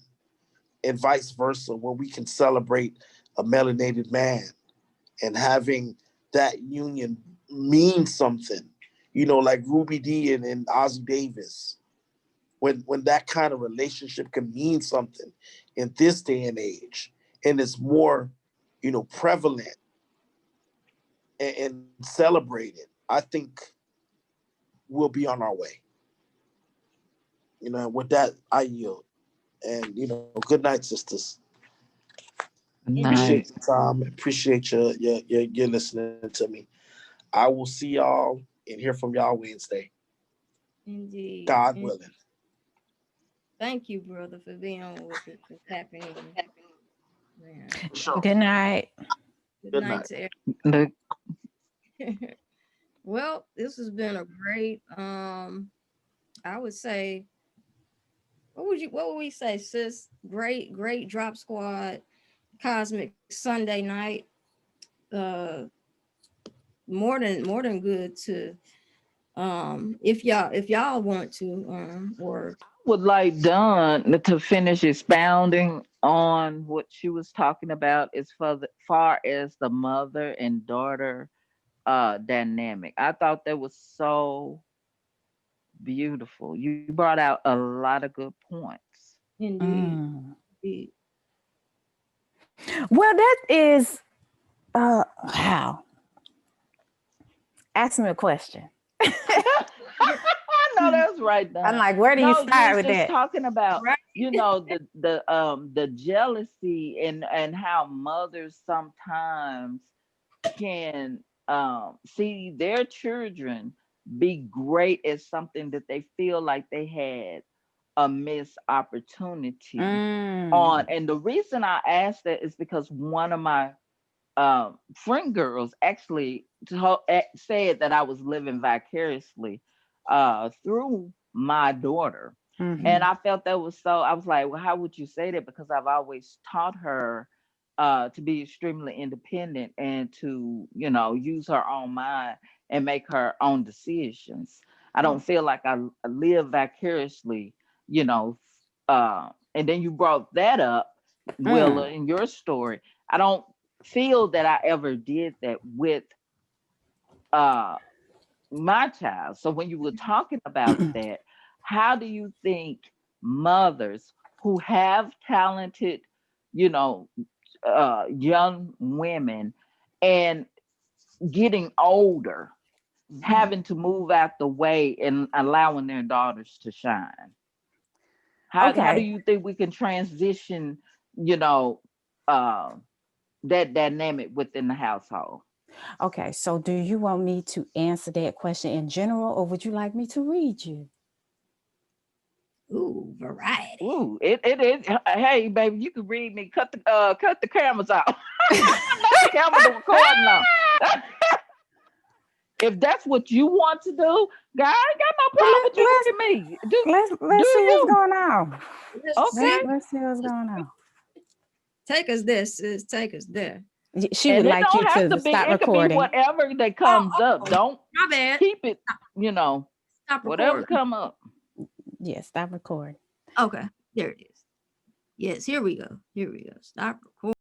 and vice versa, where we can celebrate a melanated man and having that union mean something, like Ruby Dee and Ozzie Davis, when that kind of relationship can mean something in this day and age, and it's more, prevalent and celebrated, I think we'll be on our way. With that, I yield. And, good night, sisters. Appreciate the time. Appreciate your listening to me. I will see y'all and hear from y'all Wednesday. Indeed. God willing. Thank you, brother, for being on with it, for tapping in. Sure. Good night. Good night to everyone. Well, this has been a great, I would say, what would we say, sis? Great Drop Squad Cosmic Sunday night. more than good to if y'all want to or would like Dawn to finish expounding on what she was talking about as far as the mother and daughter dynamic. I thought that was so beautiful. You brought out a lot of good points. Indeed. Well, that is how. Ask me a question. No, that's right. Dawn. I'm like, where do you start with that? Talking about, the jealousy and how mothers sometimes can see their children be great at something that they feel like they had a missed opportunity on. And the reason I asked that is because one of my friend girls actually said that I was living vicariously through my daughter. And I felt that was so, I was like, well, how would you say that? Because I've always taught her to be extremely independent and to, use her own mind and make her own decisions. I don't feel like I live vicariously, and then you brought that up, Willa, in your story. I don't feel that I ever did that with my child. So when you were talking about that, how do you think mothers who have talented, young women and getting older, having to move out the way and allowing their daughters to shine? How do you think we can transition, that dynamic within the household? Okay, so do you want me to answer that question in general, or would you like me to read you? Ooh, variety. Ooh, it is. Hey, baby, you can read me. Cut the cameras out. The camera recording now. If that's what you want to do, guy, I ain't got no problem with you to me. Let's see what's going on. Okay. Let's see what's going on. Take us this is take us there. She would like you to stop recording. It could be whatever that comes up. Don't my bad. Keep it, Stop whatever recording. come up. Yeah, stop recording. Okay, there it is. Yes, here we go. Stop recording.